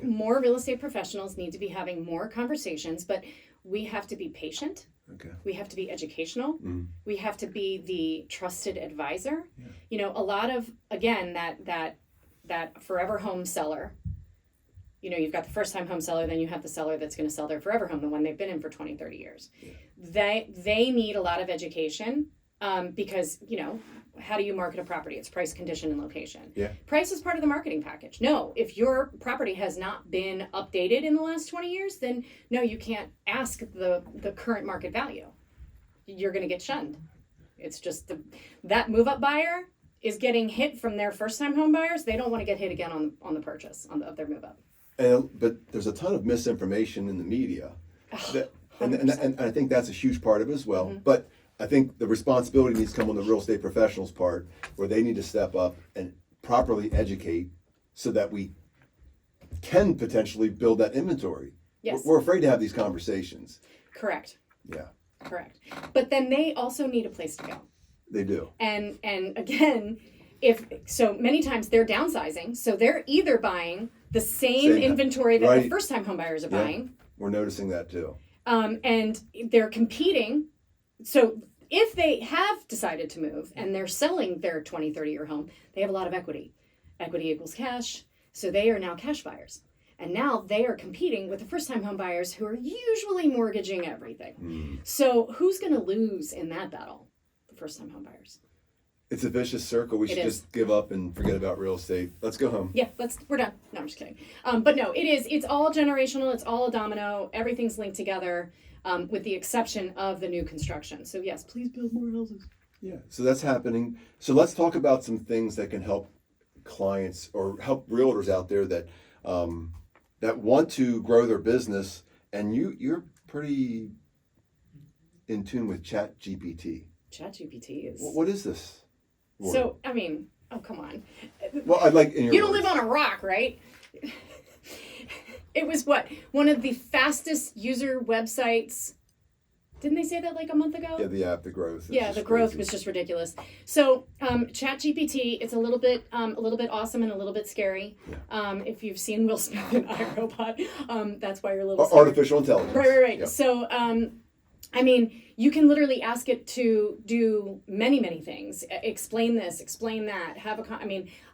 [SPEAKER 1] More real estate professionals need to be having more conversations, but we have to be patient.
[SPEAKER 2] Okay.
[SPEAKER 1] We have to be educational. We have to be the trusted advisor. Yeah. A lot of, again, that forever home seller, you've got the first time home seller, then you have the seller that's going to sell their forever home, the one they've been in for 20, 30 years. Yeah. They need a lot of education because, how do you market a property? It's price, condition, and location. Yeah. Price is part of the marketing package. No, if your property has not been updated in the last 20 years, then no, you can't ask the current market value. You're going to get shunned. It's just that move-up buyer is getting hit from their first-time home buyers. They don't want to get hit again on the purchase of their move-up.
[SPEAKER 2] But there's a ton of misinformation in the media. And I think that's a huge part of it as well. But I think the responsibility needs to come on the real estate professionals' part, where they need to step up and properly educate so that we can potentially build that inventory.
[SPEAKER 1] Yes.
[SPEAKER 2] We're afraid to have these conversations.
[SPEAKER 1] Correct.
[SPEAKER 2] Yeah.
[SPEAKER 1] Correct. But then they also need a place to go.
[SPEAKER 2] They do.
[SPEAKER 1] And again, many times they're downsizing, so they're either buying the same inventory that the first-time home buyers are buying.
[SPEAKER 2] We're noticing that too.
[SPEAKER 1] And they're competing. So if they have decided to move and they're selling their 20, 30-year home, they have a lot of equity. Equity equals cash. So they are now cash buyers. And now they are competing with the first-time home buyers who are usually mortgaging everything. So who's going to lose in that battle? The first-time home buyers.
[SPEAKER 2] It's a vicious circle. We should just give up and forget about real estate. Let's go home.
[SPEAKER 1] Yeah, we're done. No, I'm just kidding. But no, it's all generational. It's all a domino. Everything's linked together. With the exception of the new construction. So yes, please build more houses.
[SPEAKER 2] Yeah, so that's happening. So let's talk about some things that can help clients or help realtors out there that that want to grow their business. And you're pretty in tune with ChatGPT.
[SPEAKER 1] ChatGPT is...
[SPEAKER 2] What is this?
[SPEAKER 1] So, I mean, oh, come on.
[SPEAKER 2] Well, I'd like...
[SPEAKER 1] You don't live on a rock, right? It was one of the fastest user websites. Didn't they say that like a month ago?
[SPEAKER 2] Yeah, the growth.
[SPEAKER 1] Yeah, the growth was just ridiculous. So ChatGPT, it's a little bit awesome and a little bit scary. Yeah. If you've seen Will Smith in iRobot, that's why you're a little scared.
[SPEAKER 2] Artificial intelligence.
[SPEAKER 1] Right.
[SPEAKER 2] Yep.
[SPEAKER 1] So I mean, you can literally ask it to do many, many things. Explain this, explain that.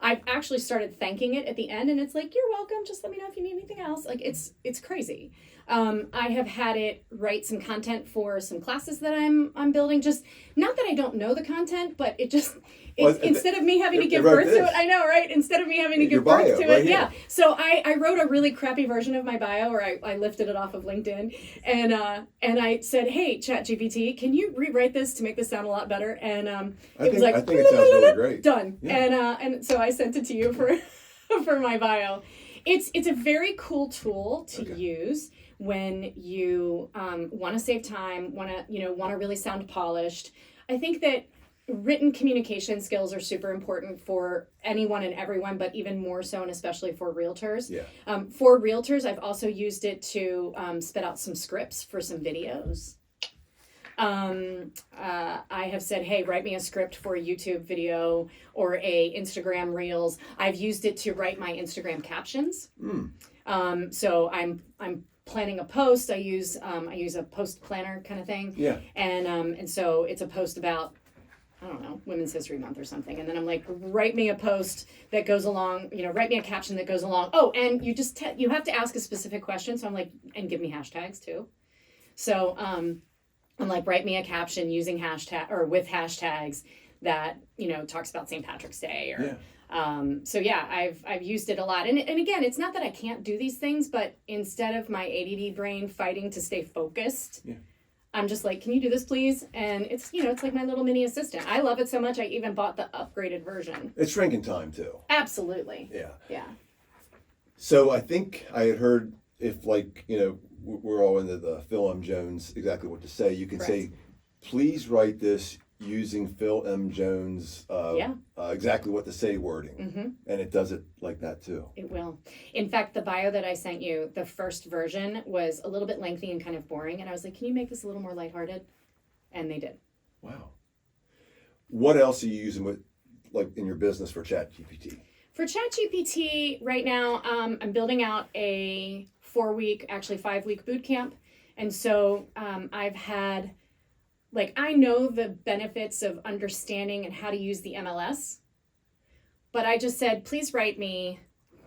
[SPEAKER 1] I've actually started thanking it at the end, and it's like, you're welcome. Just let me know if you need anything else. Like, it's crazy. I have had it write some content for some classes that I'm building. Just not that I don't know the content, but instead of me having to give birth to it, I know, right? Instead of me having to give birth to it, yeah. So I wrote a really crappy version of my bio, or I lifted it off of LinkedIn, and I said, hey, ChatGPT, can you rewrite this to make this sound a lot better? And I think it sounds really great. Done. Yeah. And so I sent it to you for my bio. It's a very cool tool to use when you want to save time, want to really sound polished. I think that written communication skills are super important for anyone and everyone, but even more so and especially for realtors. Yeah. For realtors, I've also used it to spit out some scripts for some videos. I have said, hey, write me a script for a YouTube video or a Instagram Reels. I've used it to write my Instagram captions. So I'm planning a post. I use a post planner kind of thing. Yeah. And so it's a post about I don't know, Women's History Month or something. And then I'm like, write me a post that goes along, write me a caption that goes along. Oh, and you just, you have to ask a specific question. So I'm like, and give me hashtags too. So I'm like, write me a caption using hashtag or with hashtags that, talks about St. Patrick's Day or, so yeah, I've used it a lot. And again, it's not that I can't do these things, but instead of my ADD brain fighting to stay focused, I'm just like, can you do this, please? And it's, it's like my little mini assistant. I love it so much, I even bought the upgraded version.
[SPEAKER 2] It's shrinking time, too.
[SPEAKER 1] Absolutely.
[SPEAKER 2] Yeah. So I think I had heard if, we're all into the Phil M. Jones, exactly what to say. You can say, please write this using Phil M. Jones, exactly what to say wording. And it does it like that, too.
[SPEAKER 1] It will. In fact, the bio that I sent you, the first version was a little bit lengthy and kind of boring. And I was like, can you make this a little more lighthearted? And they did.
[SPEAKER 2] Wow. What else are you using in your business for ChatGPT?
[SPEAKER 1] For ChatGPT, right now, I'm building out a 5-week boot camp. And so I've had... I know the benefits of understanding and how to use the MLS, but I just said, please write me,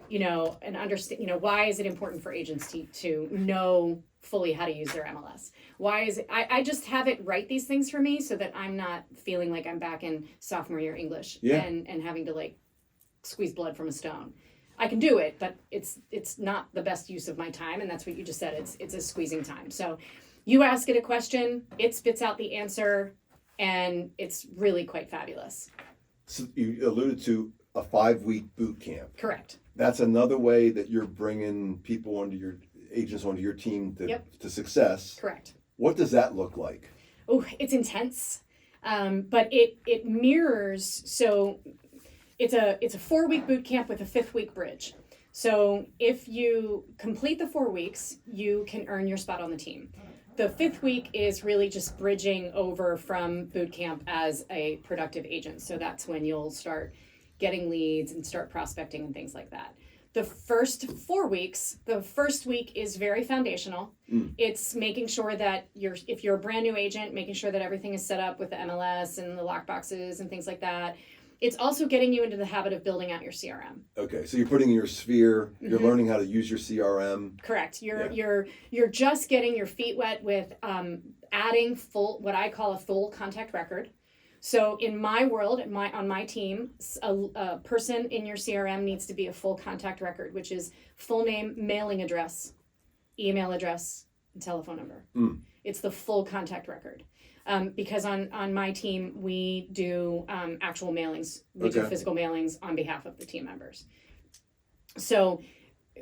[SPEAKER 1] and understand, why is it important for agents to know fully how to use their MLS? Why is it, I just have it write these things for me so that I'm not feeling like I'm back in sophomore year English and having to squeeze blood from a stone. I can do it, but it's not the best use of my time. And that's what you just said. It's a squeezing time. So you ask it a question, it spits out the answer, and it's really quite fabulous.
[SPEAKER 2] So you alluded to a 5-week boot camp.
[SPEAKER 1] Correct.
[SPEAKER 2] That's another way that you're bringing people agents onto your team to success.
[SPEAKER 1] Correct.
[SPEAKER 2] What does that look like?
[SPEAKER 1] Oh, it's intense, but it mirrors. So it's a 4-week boot camp with a 5th week bridge. So if you complete the 4 weeks, you can earn your spot on the team. The 5th week is really just bridging over from boot camp as a productive agent. So that's when you'll start getting leads and start prospecting and things like that. The first 4 weeks, the first week is very foundational. It's making sure that if you're a brand new agent, making sure that everything is set up with the MLS and the lockboxes and things like that. It's also getting you into the habit of building out your CRM.
[SPEAKER 2] Okay, so you're putting in your sphere, you're learning how to use your CRM.
[SPEAKER 1] Correct. You're just getting your feet wet with adding what I call a full contact record. So in my world, on my team, a person in your CRM needs to be a full contact record, which is full name, mailing address, email address, and telephone number. It's the full contact record. Because on my team, we do actual mailings. We do physical mailings on behalf of the team members. So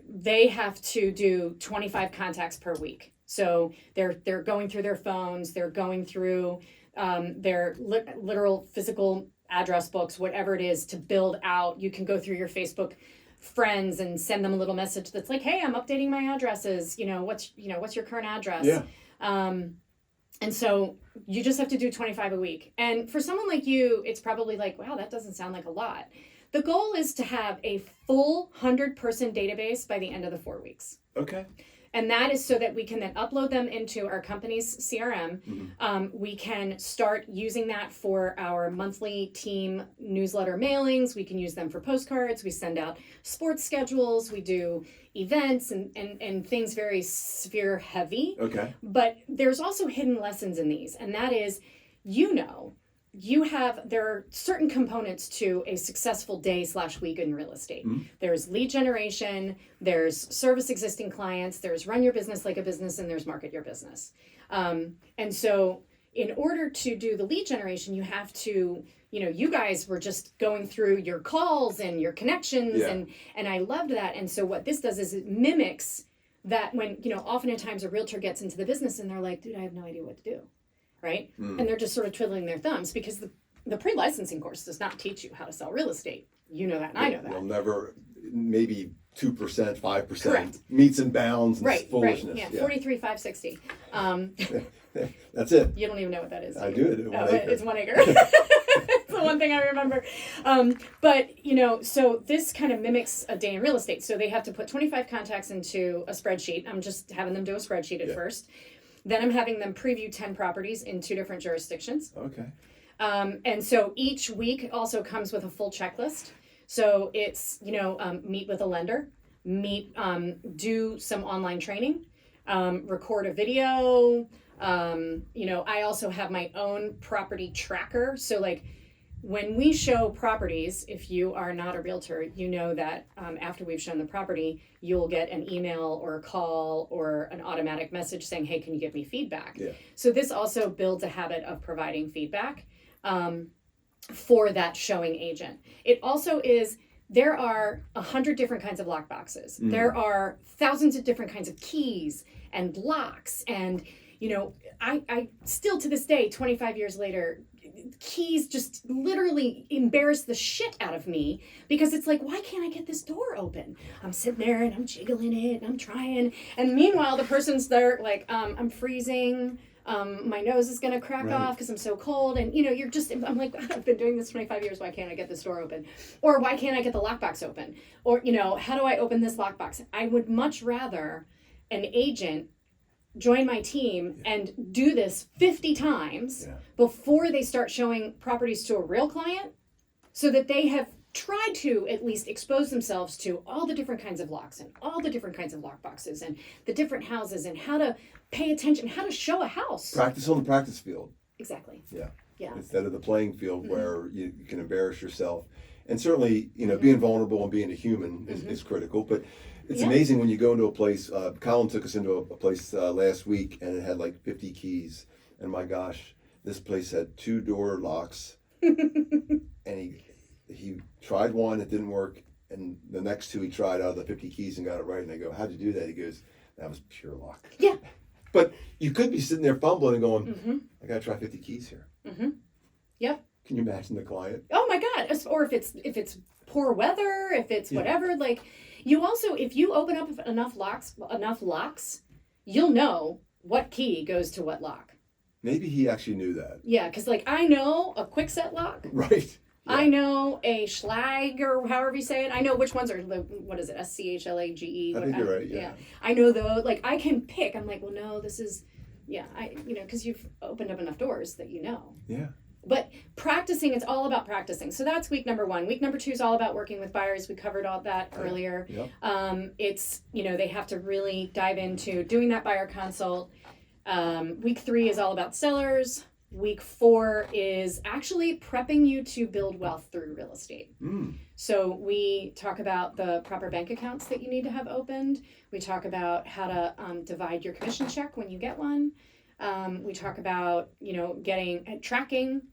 [SPEAKER 1] they have to do 25 contacts per week. So they're going through their phones, they're going through their literal physical address books, whatever it is, to build out. You can go through your Facebook friends and send them a little message that's like, hey, I'm updating my addresses. What's your current address? Yeah. And so you just have to do 25 a week. And for someone like you, it's probably like, wow, that doesn't sound like a lot. The goal is to have a full 100-person database by the end of the 4 weeks.
[SPEAKER 2] Okay.
[SPEAKER 1] And that is so that we can then upload them into our company's CRM. We can start using that for our monthly team newsletter mailings. We can use them for postcards. We send out sports schedules. We do events and things very sphere heavy. Okay. But there's also hidden lessons in these. And that is, there are certain components to a successful day/week in real estate. There's lead generation, there's service existing clients, there's run your business like a business, and there's market your business. And so in order to do the lead generation, you have to, you guys were just going through your calls and your connections, and I loved that. And so what this does is it mimics that when, oftentimes a realtor gets into the business and they're like, dude, I have no idea what to do. Right? And they're just sort of twiddling their thumbs because the pre-licensing course does not teach you how to sell real estate. You know that, and I know that.
[SPEAKER 2] You'll never, maybe 2%, 5%,
[SPEAKER 1] correct,
[SPEAKER 2] meets and bounds and foolishness.
[SPEAKER 1] Right, yeah, 43,560.
[SPEAKER 2] That's it.
[SPEAKER 1] You don't even know what that is.
[SPEAKER 2] I do.
[SPEAKER 1] It's 1 acre. It's the one thing I remember. But, so this kind of mimics a day in real estate. So they have to put 25 contacts into a spreadsheet. I'm just having them do a spreadsheet at first. Then I'm having them preview 10 properties in 2 different jurisdictions.
[SPEAKER 2] Okay.
[SPEAKER 1] And so each week also comes with a full checklist. So it's, meet with a lender, do some online training, record a video. I also have my own property tracker. So like when we show properties, if you are not a realtor, you know that after we've shown the property, you'll get an email or a call or an automatic message saying, hey, can you give me feedback?
[SPEAKER 2] Yeah.
[SPEAKER 1] So this also builds a habit of providing feedback for that showing agent. It also is, there are 100 different kinds of lock boxes. There are thousands of different kinds of keys and locks. And, I still to this day, 25 years later, keys just literally embarrass the shit out of me because it's like, why can't I get this door open? I'm sitting there and I'm jiggling it and I'm trying. And meanwhile, the person's there like, I'm freezing. My nose is going to crack off because I'm so cold. And, I'm like, I've been doing this 25 years. Why can't I get this door open? Or why can't I get the lockbox open? Or, how do I open this lockbox? I would much rather an agent join my team and do this 50 times before they start showing properties to a real client so that they have tried to at least expose themselves to all the different kinds of locks and all the different kinds of lock boxes and the different houses and how to pay attention, how to show a house.
[SPEAKER 2] Practice on the practice field.
[SPEAKER 1] Exactly.
[SPEAKER 2] Yeah. Instead of the playing field where you can embarrass yourself. And certainly, being vulnerable and being a human is critical. But it's amazing when you go into a place. Colin took us into a place last week and it had like 50 keys. And my gosh, this place had 2 door locks. And he tried one, it didn't work. And the next 2 he tried out of the 50 keys and got it right. And I go, how'd you do that? He goes, that was pure luck.
[SPEAKER 1] Yeah.
[SPEAKER 2] But you could be sitting there fumbling and going, I got to try 50 keys here.
[SPEAKER 1] Yep.
[SPEAKER 2] Can you imagine the client?
[SPEAKER 1] Oh my God. Or if it's poor weather, if it's whatever, like you also, if you open up enough locks, you'll know what key goes to what lock.
[SPEAKER 2] Maybe he actually knew that.
[SPEAKER 1] Yeah. Cause like I know a quick set lock.
[SPEAKER 2] Right. Yeah.
[SPEAKER 1] I know a Schlag or however you say it. I know which ones are what is it? SCHLAGE.
[SPEAKER 2] I think you're right. Yeah.
[SPEAKER 1] I know those. Like I can pick. I'm like, well, no, this is, because you've opened up enough doors that you know.
[SPEAKER 2] Yeah.
[SPEAKER 1] But practicing, it's all about practicing. So that's week number 1. Week number 2 is all about working with buyers. We covered all that earlier.
[SPEAKER 2] Yep.
[SPEAKER 1] It's, they have to really dive into doing that buyer consult. Week 3 is all about sellers. Week 4 is actually prepping you to build wealth through real estate. So we talk about the proper bank accounts that you need to have opened. We talk about how to divide your commission check when you get one. We talk about, getting tracking.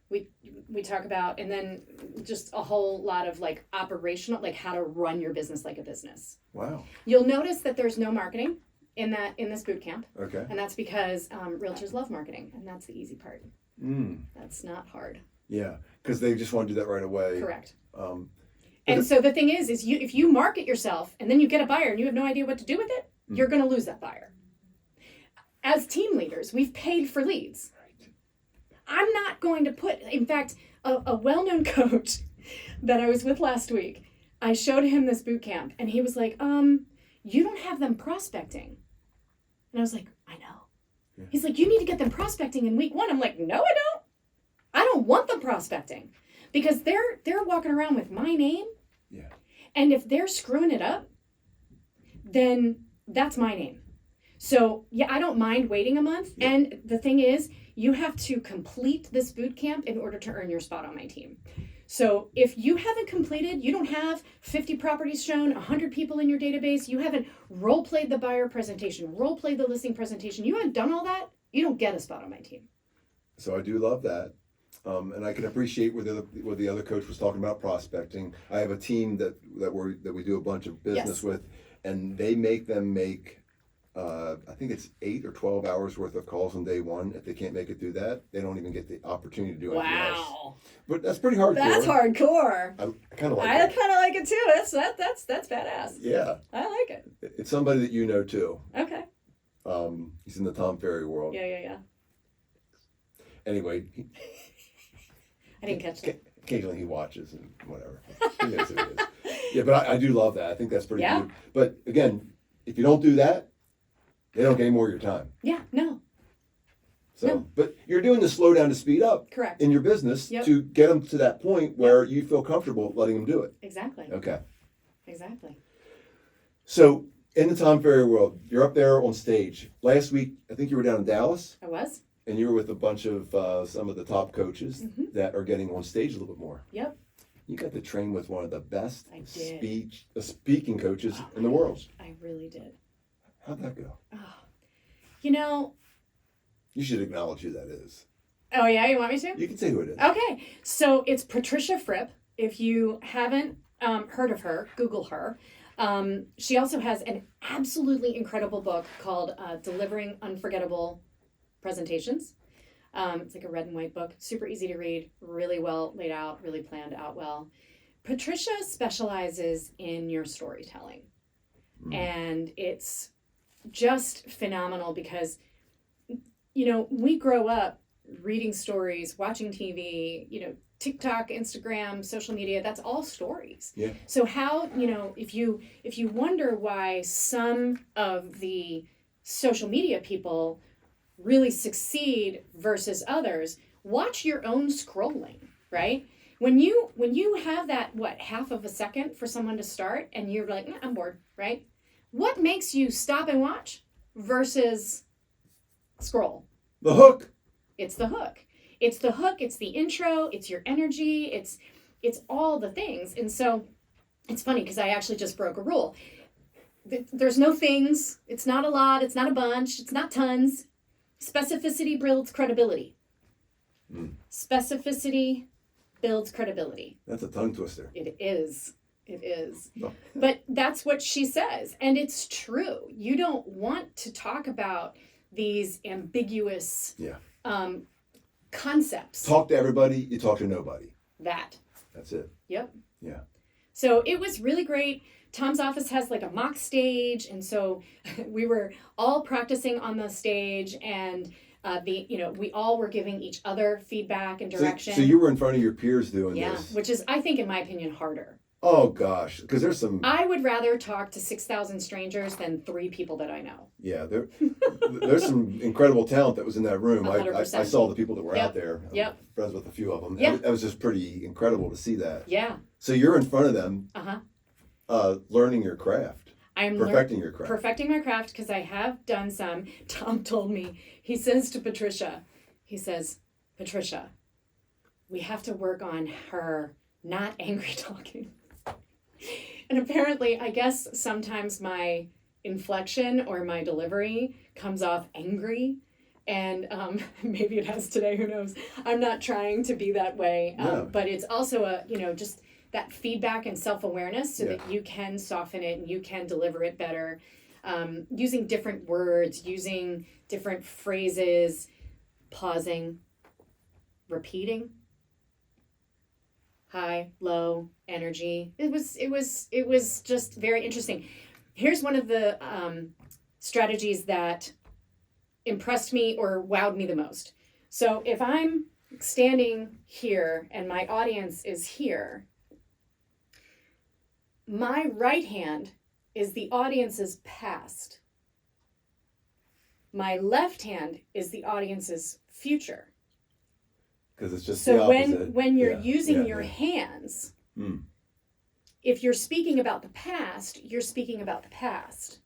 [SPEAKER 1] We talk about, and then just a whole lot of like operational, like how to run your business like a business.
[SPEAKER 2] Wow.
[SPEAKER 1] You'll notice that there's no marketing in this boot camp.
[SPEAKER 2] Okay.
[SPEAKER 1] And that's because realtors love marketing, and that's the easy part. That's not hard.
[SPEAKER 2] Yeah, because they just want to do that right away.
[SPEAKER 1] Correct. And so the thing is if you market yourself and then you get a buyer and you have no idea what to do with it, you're going to lose that buyer. As team leaders, we've paid for leads. Right. I'm not going to in fact, a well-known coach that I was with last week, I showed him this boot camp and he was like, you don't have them prospecting. And I was like, I know. Yeah. He's like, you need to get them prospecting in week 1. I'm like, no, I don't. I don't want them prospecting because they're walking around with my name.
[SPEAKER 2] Yeah.
[SPEAKER 1] And if they're screwing it up, then that's my name. So yeah, I don't mind waiting a month. Yeah. And the thing is, you have to complete this boot camp in order to earn your spot on my team. So if you haven't completed, you don't have 50 properties shown, 100 people in your database, you haven't role played the buyer presentation, role played the listing presentation, you haven't done all that, you don't get a spot on my team.
[SPEAKER 2] So I do love that. And I can appreciate what the other coach was talking about prospecting. I have a team that we do a bunch of business with, and they make them make I think it's 8 or 12 hours worth of calls on day 1. If they can't make it through that, they don't even get the opportunity to do anything else.
[SPEAKER 1] Wow.
[SPEAKER 2] But that's pretty hardcore.
[SPEAKER 1] That's hardcore.
[SPEAKER 2] I kind of like
[SPEAKER 1] it. I
[SPEAKER 2] it.
[SPEAKER 1] kind of like it too. That's badass.
[SPEAKER 2] Yeah.
[SPEAKER 1] I like it.
[SPEAKER 2] It's somebody that you know too.
[SPEAKER 1] Okay.
[SPEAKER 2] He's in the Tom Ferry world.
[SPEAKER 1] Yeah.
[SPEAKER 2] Anyway.
[SPEAKER 1] I didn't catch that.
[SPEAKER 2] Occasionally he watches and whatever. He knows who it is. Yeah, but I do love that. I think that's pretty good. But again, if you don't do that, they don't get any more of your time.
[SPEAKER 1] Yeah, no.
[SPEAKER 2] So,
[SPEAKER 1] No.
[SPEAKER 2] but you're doing the slow down to speed up
[SPEAKER 1] Correct.
[SPEAKER 2] in your business
[SPEAKER 1] Yep.
[SPEAKER 2] to get them to that point where you feel comfortable letting them do it.
[SPEAKER 1] Exactly.
[SPEAKER 2] Okay.
[SPEAKER 1] Exactly.
[SPEAKER 2] So in the Tom Ferry world, you're up there on stage. Last week, I think you were down in Dallas,
[SPEAKER 1] I was.
[SPEAKER 2] and you were with a bunch of some of the top coaches
[SPEAKER 1] Mhm.
[SPEAKER 2] that are getting on stage a little bit more.
[SPEAKER 1] Yep.
[SPEAKER 2] You got to train with one of the best
[SPEAKER 1] I did.
[SPEAKER 2] speaking coaches
[SPEAKER 1] Oh
[SPEAKER 2] in the
[SPEAKER 1] my
[SPEAKER 2] world.
[SPEAKER 1] gosh, I really did.
[SPEAKER 2] How'd that go?
[SPEAKER 1] Oh. You know,
[SPEAKER 2] You should acknowledge who that is.
[SPEAKER 1] oh yeah, you want me to?
[SPEAKER 2] You can say who it is.
[SPEAKER 1] Okay, so it's Patricia Fripp. If you haven't heard of her, Google her. She also has an absolutely incredible book called Delivering Unforgettable Presentations. It's like a red and white book, super easy to read, really well laid out, really planned out well. Patricia specializes in your storytelling. And it's just phenomenal because, you know, we grow up reading stories, watching TV, you know, TikTok, Instagram, social media, that's all stories.
[SPEAKER 2] Yeah.
[SPEAKER 1] So how, you know, if you wonder why some of the social media people really succeed versus others, watch your own scrolling, right? When you have that, half of a second for someone to start and you're like, I'm bored, right? What makes you stop and watch versus scroll?
[SPEAKER 2] The hook.
[SPEAKER 1] It's the hook. It's the hook, it's the intro, it's your energy, it's all the things. And so it's funny because I actually just broke a rule. There's no things, it's not a lot, it's not a bunch, it's not tons. Specificity builds credibility. Specificity builds credibility.
[SPEAKER 2] That's a tongue twister.
[SPEAKER 1] It is. It is.
[SPEAKER 2] No.
[SPEAKER 1] But that's what she says. And it's true. You don't want to talk about these ambiguous concepts.
[SPEAKER 2] Talk to everybody, you talk to nobody.
[SPEAKER 1] That.
[SPEAKER 2] That's it.
[SPEAKER 1] Yep.
[SPEAKER 2] Yeah.
[SPEAKER 1] So it was really great. Tom's office has like a mock stage. And so we were all practicing on the stage and we all were giving each other feedback and direction.
[SPEAKER 2] So you were in front of your peers doing
[SPEAKER 1] yeah,
[SPEAKER 2] this.
[SPEAKER 1] which is, I think, in my opinion, harder.
[SPEAKER 2] Oh gosh, because there's some.
[SPEAKER 1] I would rather talk to 6,000 strangers than 3 people that I know.
[SPEAKER 2] Yeah, there's some incredible talent that was in that room. I
[SPEAKER 1] 100%.
[SPEAKER 2] saw the people that were
[SPEAKER 1] Yep.
[SPEAKER 2] out there. I'm
[SPEAKER 1] Yep.
[SPEAKER 2] friends with a few of them.
[SPEAKER 1] Yeah.
[SPEAKER 2] That was just pretty incredible to see that.
[SPEAKER 1] Yeah.
[SPEAKER 2] So you're in front of them, learning your craft,
[SPEAKER 1] I'm
[SPEAKER 2] perfecting your craft.
[SPEAKER 1] perfecting my craft because I have done some. Tom told me, he says to Patricia, Patricia, we have to work on her not angry talking. And apparently, I guess sometimes my inflection or my delivery comes off angry. And maybe it has today, who knows? I'm not trying to be that way.
[SPEAKER 2] No.
[SPEAKER 1] But it's also just that feedback and self-awareness so
[SPEAKER 2] Yeah.
[SPEAKER 1] that you can soften it and you can deliver it better. Using different words, using different phrases, pausing, repeating. High, low, energy. It was just very interesting. Here's one of the strategies that impressed me or wowed me the most. So if I'm standing here and my audience is here, my right hand is the audience's past. My left hand is the audience's future.
[SPEAKER 2] Because it's just
[SPEAKER 1] So
[SPEAKER 2] the opposite.
[SPEAKER 1] when you're
[SPEAKER 2] Yeah,
[SPEAKER 1] using
[SPEAKER 2] yeah,
[SPEAKER 1] your
[SPEAKER 2] yeah.
[SPEAKER 1] hands,
[SPEAKER 2] Mm.
[SPEAKER 1] if you're speaking about the past, you're speaking about the past.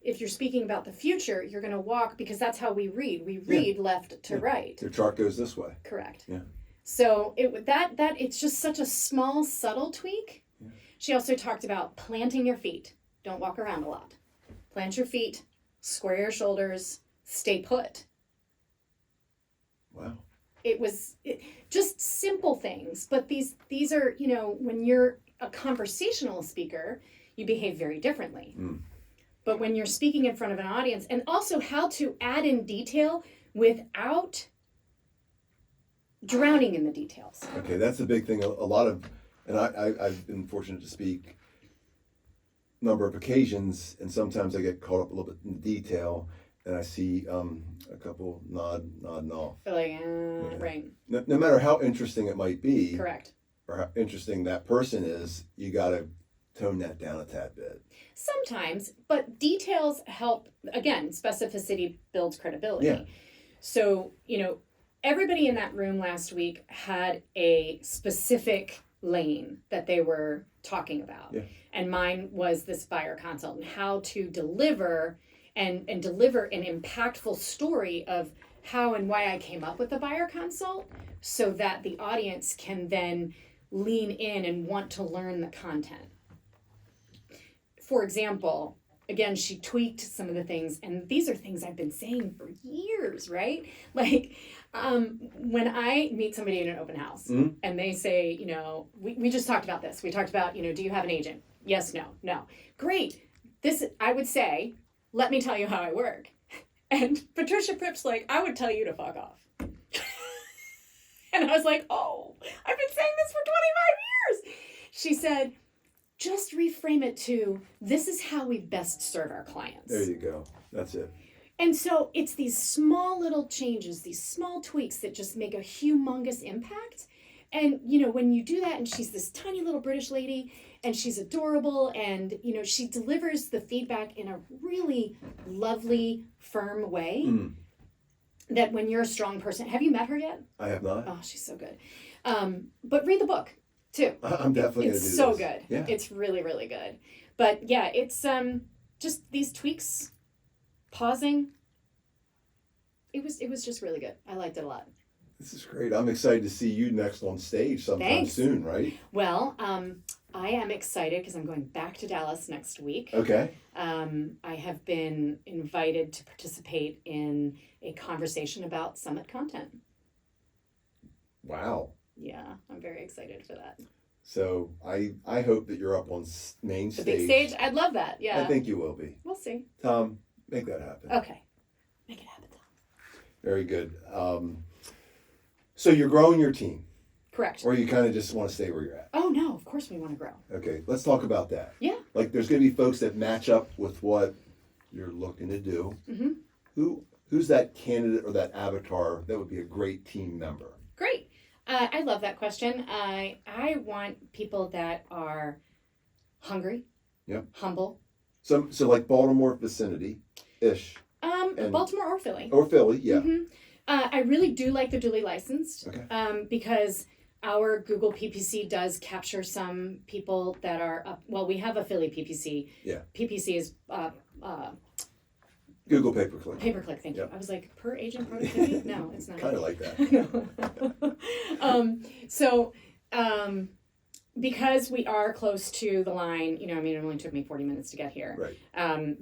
[SPEAKER 1] If you're speaking about the future, you're going to walk, because that's how we read. We read left to right.
[SPEAKER 2] Your chart goes this way.
[SPEAKER 1] Correct.
[SPEAKER 2] Yeah.
[SPEAKER 1] So it's just such a small, subtle tweak.
[SPEAKER 2] Yeah.
[SPEAKER 1] She also talked about planting your feet. Don't walk around a lot. Plant your feet, square your shoulders, stay put.
[SPEAKER 2] Wow.
[SPEAKER 1] It was just simple things, but these are, when you're a conversational speaker, you behave very differently.
[SPEAKER 2] Mm.
[SPEAKER 1] But when you're speaking in front of an audience, and also how to add in detail without drowning in the details.
[SPEAKER 2] Okay, that's a big thing. A lot of, and I've been fortunate to speak a number of occasions, and sometimes I get caught up a little bit in detail, and I see a couple nodding off.
[SPEAKER 1] Like, right.
[SPEAKER 2] No matter how interesting it might be,
[SPEAKER 1] Correct.
[SPEAKER 2] or how interesting that person is, you got to tone that down a tad bit.
[SPEAKER 1] Sometimes, but details help. Again, specificity builds credibility.
[SPEAKER 2] Yeah.
[SPEAKER 1] So, everybody in that room last week had a specific lane that they were talking about.
[SPEAKER 2] Yeah.
[SPEAKER 1] And mine was this buyer consult and how to deliver and deliver an impactful story of how and why I came up with the buyer consult so that the audience can then lean in and want to learn the content. For example, again, she tweaked some of the things, and these are things I've been saying for years, right? Like, when I meet somebody in an open house and they say, we just talked about this. We talked about, do you have an agent? Yes, no. Great. This, I would say, let me tell you how I work. And Patricia Pripp's like, I would tell you to fuck off. And I was like, oh, I've been saying this for 25 years. She said, just reframe it to, this is how we best serve our clients.
[SPEAKER 2] There you go. That's it.
[SPEAKER 1] And so it's these small little changes, these small tweaks that just make a humongous impact. And, when you do that, and she's this tiny little British lady, and she's adorable, and, she delivers the feedback in a really lovely, firm way, that when you're a strong person, have you met her yet?
[SPEAKER 2] I have not.
[SPEAKER 1] Oh, she's so good. But read the book, too.
[SPEAKER 2] I'm definitely going to do this.
[SPEAKER 1] It's so good.
[SPEAKER 2] Yeah.
[SPEAKER 1] It's really, really good. But, yeah, it's just these tweaks, pausing. It was just really good. I liked it a lot.
[SPEAKER 2] This is great. I'm excited to see you next on stage sometime soon, right?
[SPEAKER 1] Well, I am excited because I'm going back to Dallas next week.
[SPEAKER 2] Okay.
[SPEAKER 1] I have been invited to participate in a conversation about summit content.
[SPEAKER 2] Wow.
[SPEAKER 1] Yeah, I'm very excited for that.
[SPEAKER 2] So I hope that you're up on main
[SPEAKER 1] The
[SPEAKER 2] stage.
[SPEAKER 1] big stage? I'd love that, yeah.
[SPEAKER 2] I think you will be.
[SPEAKER 1] We'll see.
[SPEAKER 2] Tom, make that happen.
[SPEAKER 1] Okay. Make it happen, Tom.
[SPEAKER 2] Very good. So you're growing your team,
[SPEAKER 1] Correct.
[SPEAKER 2] or you kind of just want to stay where you're at?
[SPEAKER 1] Oh, no, of course we want to grow.
[SPEAKER 2] Okay, let's talk about that.
[SPEAKER 1] Yeah.
[SPEAKER 2] Like, there's going to be folks that match up with what you're looking to do.
[SPEAKER 1] Mm-hmm.
[SPEAKER 2] Who's that candidate or that avatar that would be a great team member?
[SPEAKER 1] Great. I love that question. I want people that are hungry, humble.
[SPEAKER 2] So like Baltimore vicinity-ish.
[SPEAKER 1] Baltimore or Philly.
[SPEAKER 2] Or Philly, yeah.
[SPEAKER 1] Mm-hmm. I really do like the duly licensed, because our Google PPC does capture some people that are up. Well, we have a Philly PPC.
[SPEAKER 2] Yeah.
[SPEAKER 1] PPC is
[SPEAKER 2] Google pay-per-click.
[SPEAKER 1] pay-per-click. Thank you.
[SPEAKER 2] Yep.
[SPEAKER 1] I was like, per agent productivity? No, it's not.
[SPEAKER 2] Kind of like that.
[SPEAKER 1] Because we are close to the line, it only took me 40 minutes to get here.
[SPEAKER 2] Right.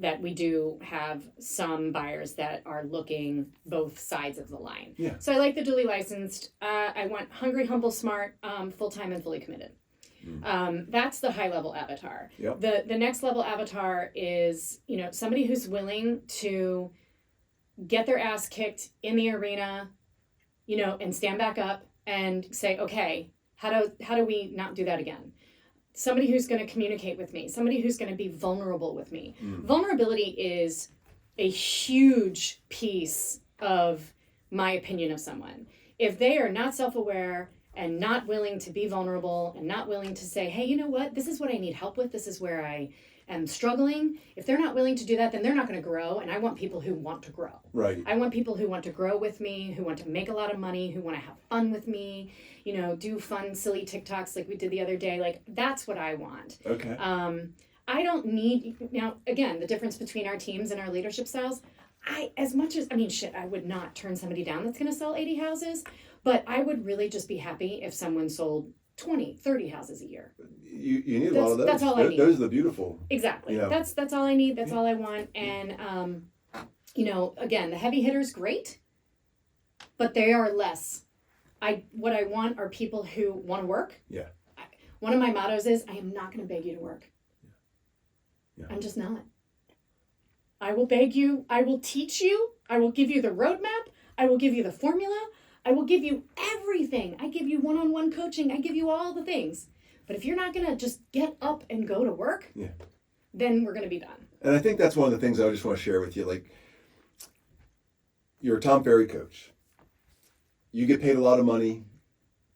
[SPEAKER 1] That we do have some buyers that are looking both sides of the line.
[SPEAKER 2] Yeah.
[SPEAKER 1] So I like the duly licensed. I want hungry, humble, smart, full-time and fully committed. That's the high level avatar.
[SPEAKER 2] Yep.
[SPEAKER 1] The next level avatar is, somebody who's willing to get their ass kicked in the arena, and stand back up and say, okay, how do we not do that again? Somebody who's going to communicate with me, somebody who's going to be vulnerable with me. Vulnerability is a huge piece of my opinion of someone. If they are not self-aware and not willing to be vulnerable and not willing to say, hey, you know what, this is what I need help with, this is where I am struggling. If they're not willing to do that, then they're not going to grow. And I want people who want to grow.
[SPEAKER 2] Right.
[SPEAKER 1] I want people who want to grow with me, who want to make a lot of money, who want to have fun with me, do fun, silly TikToks like we did the other day. Like, that's what I want.
[SPEAKER 2] Okay.
[SPEAKER 1] I don't need, now, again, the difference between our teams and our leadership styles, I would not turn somebody down that's going to sell 80 houses, but I would really just be happy if someone sold 20, 30 houses a year.
[SPEAKER 2] You need a lot of those.
[SPEAKER 1] That's all I need.
[SPEAKER 2] Those are the beautiful.
[SPEAKER 1] Exactly.
[SPEAKER 2] Yeah.
[SPEAKER 1] That's all I need. That's all I want. And, again, the heavy hitters, great, but they are less. What I want are people who want to work.
[SPEAKER 2] Yeah.
[SPEAKER 1] One of my mottos is, I am not going to beg you to work.
[SPEAKER 2] Yeah.
[SPEAKER 1] I'm just not. I will beg you. I will teach you. I will give you the roadmap. I will give you the formula. I will give you everything. I give you one-on-one coaching. I give you all the things. But if you're not going to just get up and go to work, then we're going to be done.
[SPEAKER 2] And I think that's one of the things I just want to share with you. Like, you're a Tom Ferry coach. You get paid a lot of money.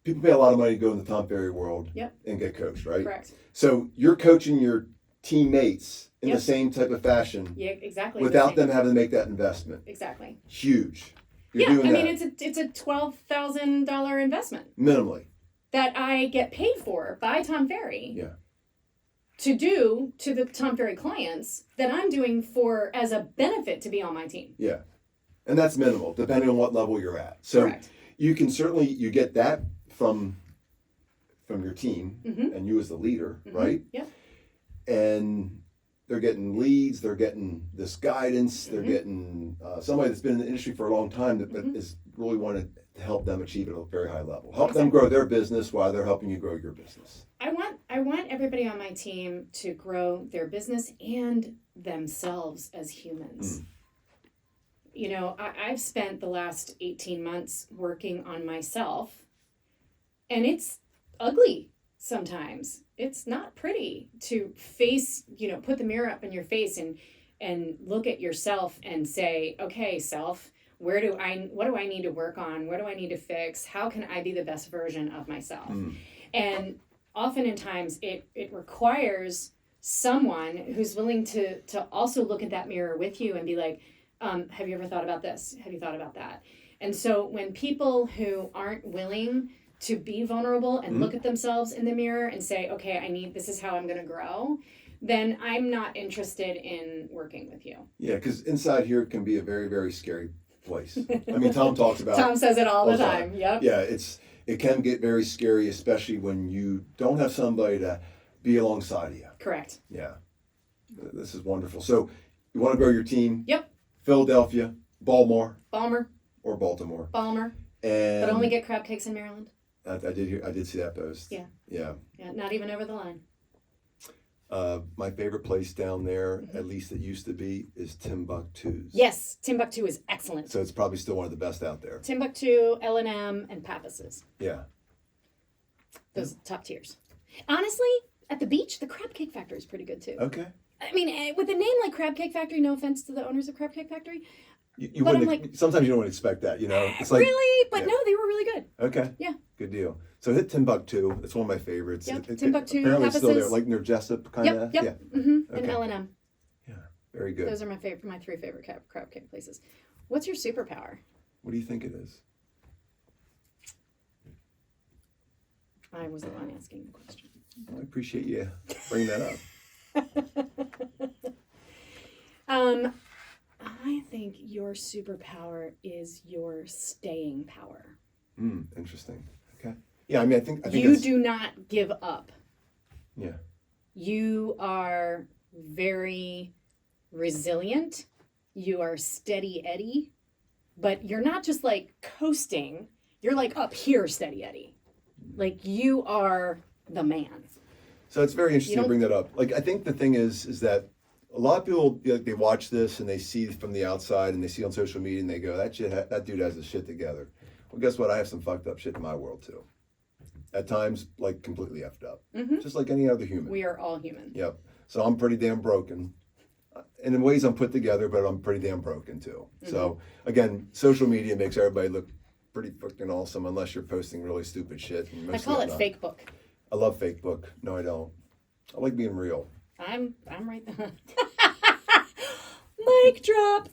[SPEAKER 2] People pay a lot of money to go in the Tom Ferry world and get coached, right?
[SPEAKER 1] Correct.
[SPEAKER 2] So you're coaching your teammates in the same type of fashion.
[SPEAKER 1] Yeah, exactly.
[SPEAKER 2] Without them having to make that investment.
[SPEAKER 1] Exactly.
[SPEAKER 2] Huge. You're
[SPEAKER 1] Yeah,
[SPEAKER 2] doing
[SPEAKER 1] I
[SPEAKER 2] that
[SPEAKER 1] mean it's a $12,000 investment
[SPEAKER 2] minimally.
[SPEAKER 1] that I get paid for by Tom Ferry.
[SPEAKER 2] Yeah.
[SPEAKER 1] To do to the Tom Ferry clients that I'm doing for as a benefit to be on my team.
[SPEAKER 2] Yeah. And that's minimal, depending on what level you're at. So
[SPEAKER 1] Correct.
[SPEAKER 2] you can certainly, you get that from your team and you as the leader, right?
[SPEAKER 1] Yep.
[SPEAKER 2] And they're getting leads, they're getting this guidance, they're getting somebody that's been in the industry for a long time that is really wanted to help them achieve it at a very high level. Help them grow their business while they're helping you grow your business.
[SPEAKER 1] I want everybody on my team to grow their business and themselves as humans. You know, I've spent the last 18 months working on myself, and it's ugly sometimes. It's not pretty to face, put the mirror up in your face and look at yourself and say, okay, self, what do I need to work on? What do I need to fix? How can I be the best version of myself? And often in times it requires someone who's willing to also look at that mirror with you and be like, have you ever thought about this? Have you thought about that? And so when people who aren't willing to be vulnerable and look at themselves in the mirror and say, okay, this is how I'm going to grow, then I'm not interested in working with you.
[SPEAKER 2] Yeah, because inside here can be a very, very scary place. I mean, Tom talks about
[SPEAKER 1] Tom says it all the time. Yep.
[SPEAKER 2] Yeah, it can get very scary, especially when you don't have somebody to be alongside of you.
[SPEAKER 1] Correct.
[SPEAKER 2] Yeah. This is wonderful. So you want to grow your team?
[SPEAKER 1] Yep.
[SPEAKER 2] Philadelphia, Baltimore,
[SPEAKER 1] Balmer.
[SPEAKER 2] or Baltimore.
[SPEAKER 1] Balmer.
[SPEAKER 2] And
[SPEAKER 1] But only get crab cakes in Maryland.
[SPEAKER 2] I did see that post.
[SPEAKER 1] Yeah.
[SPEAKER 2] Yeah.
[SPEAKER 1] Yeah, not even over the line.
[SPEAKER 2] My favorite place down there, at least it used to be, is Timbuktu's.
[SPEAKER 1] Yes, Timbuktu is excellent.
[SPEAKER 2] So it's probably still one of the best out there.
[SPEAKER 1] Timbuktu, L&M, and Pappas's.
[SPEAKER 2] Yeah.
[SPEAKER 1] Those are top tiers. Honestly, at the beach, the Crab Cake Factory is pretty good too.
[SPEAKER 2] Okay.
[SPEAKER 1] I mean, with a name like Crab Cake Factory, no offense to the owners of Crab Cake Factory.
[SPEAKER 2] You
[SPEAKER 1] But
[SPEAKER 2] wouldn't.
[SPEAKER 1] I'm like-
[SPEAKER 2] Sometimes you don't expect that, It's like
[SPEAKER 1] really? But
[SPEAKER 2] yeah.
[SPEAKER 1] no, they were really good.
[SPEAKER 2] Okay.
[SPEAKER 1] Yeah.
[SPEAKER 2] Good deal. So hit Timbuktu. It's one of my favorites.
[SPEAKER 1] Yep, Timbuktu,
[SPEAKER 2] apparently it's still there,
[SPEAKER 1] Pappas's.
[SPEAKER 2] like near Jessup, kind of.
[SPEAKER 1] Yep.
[SPEAKER 2] Yeah.
[SPEAKER 1] And
[SPEAKER 2] Okay.
[SPEAKER 1] L&M.
[SPEAKER 2] Yeah. Very good.
[SPEAKER 1] Those are my three favorite crab cake places. What's your superpower?
[SPEAKER 2] What do you think it is?
[SPEAKER 1] I was the one asking the question.
[SPEAKER 2] I appreciate you bringing that up.
[SPEAKER 1] I think your superpower is your staying power.
[SPEAKER 2] Interesting. Okay. Yeah. I mean, I think
[SPEAKER 1] You
[SPEAKER 2] that's-
[SPEAKER 1] do not give up.
[SPEAKER 2] Yeah.
[SPEAKER 1] You are very resilient. You are steady Eddie, but you're not just like coasting. You're like up here, steady Eddie. Like you are the man.
[SPEAKER 2] So it's very interesting to
[SPEAKER 1] don't-
[SPEAKER 2] bring that up. Like, I think the thing is that a lot of people, they watch this and they see from the outside and they see on social media and they go, that dude has his shit together. Well, guess what? I have some fucked up shit in my world too. At times, like completely effed up. Just like any other human.
[SPEAKER 1] We are all human.
[SPEAKER 2] Yep. So I'm pretty damn broken. And in ways I'm put together, but I'm pretty damn broken too. So again, social media makes everybody look pretty fucking awesome unless you're posting really stupid shit. And
[SPEAKER 1] I
[SPEAKER 2] most
[SPEAKER 1] call
[SPEAKER 2] of
[SPEAKER 1] it
[SPEAKER 2] not.
[SPEAKER 1] fake book.
[SPEAKER 2] I love fake book. No, I don't. I like being real.
[SPEAKER 1] I'm right there. Mic drop.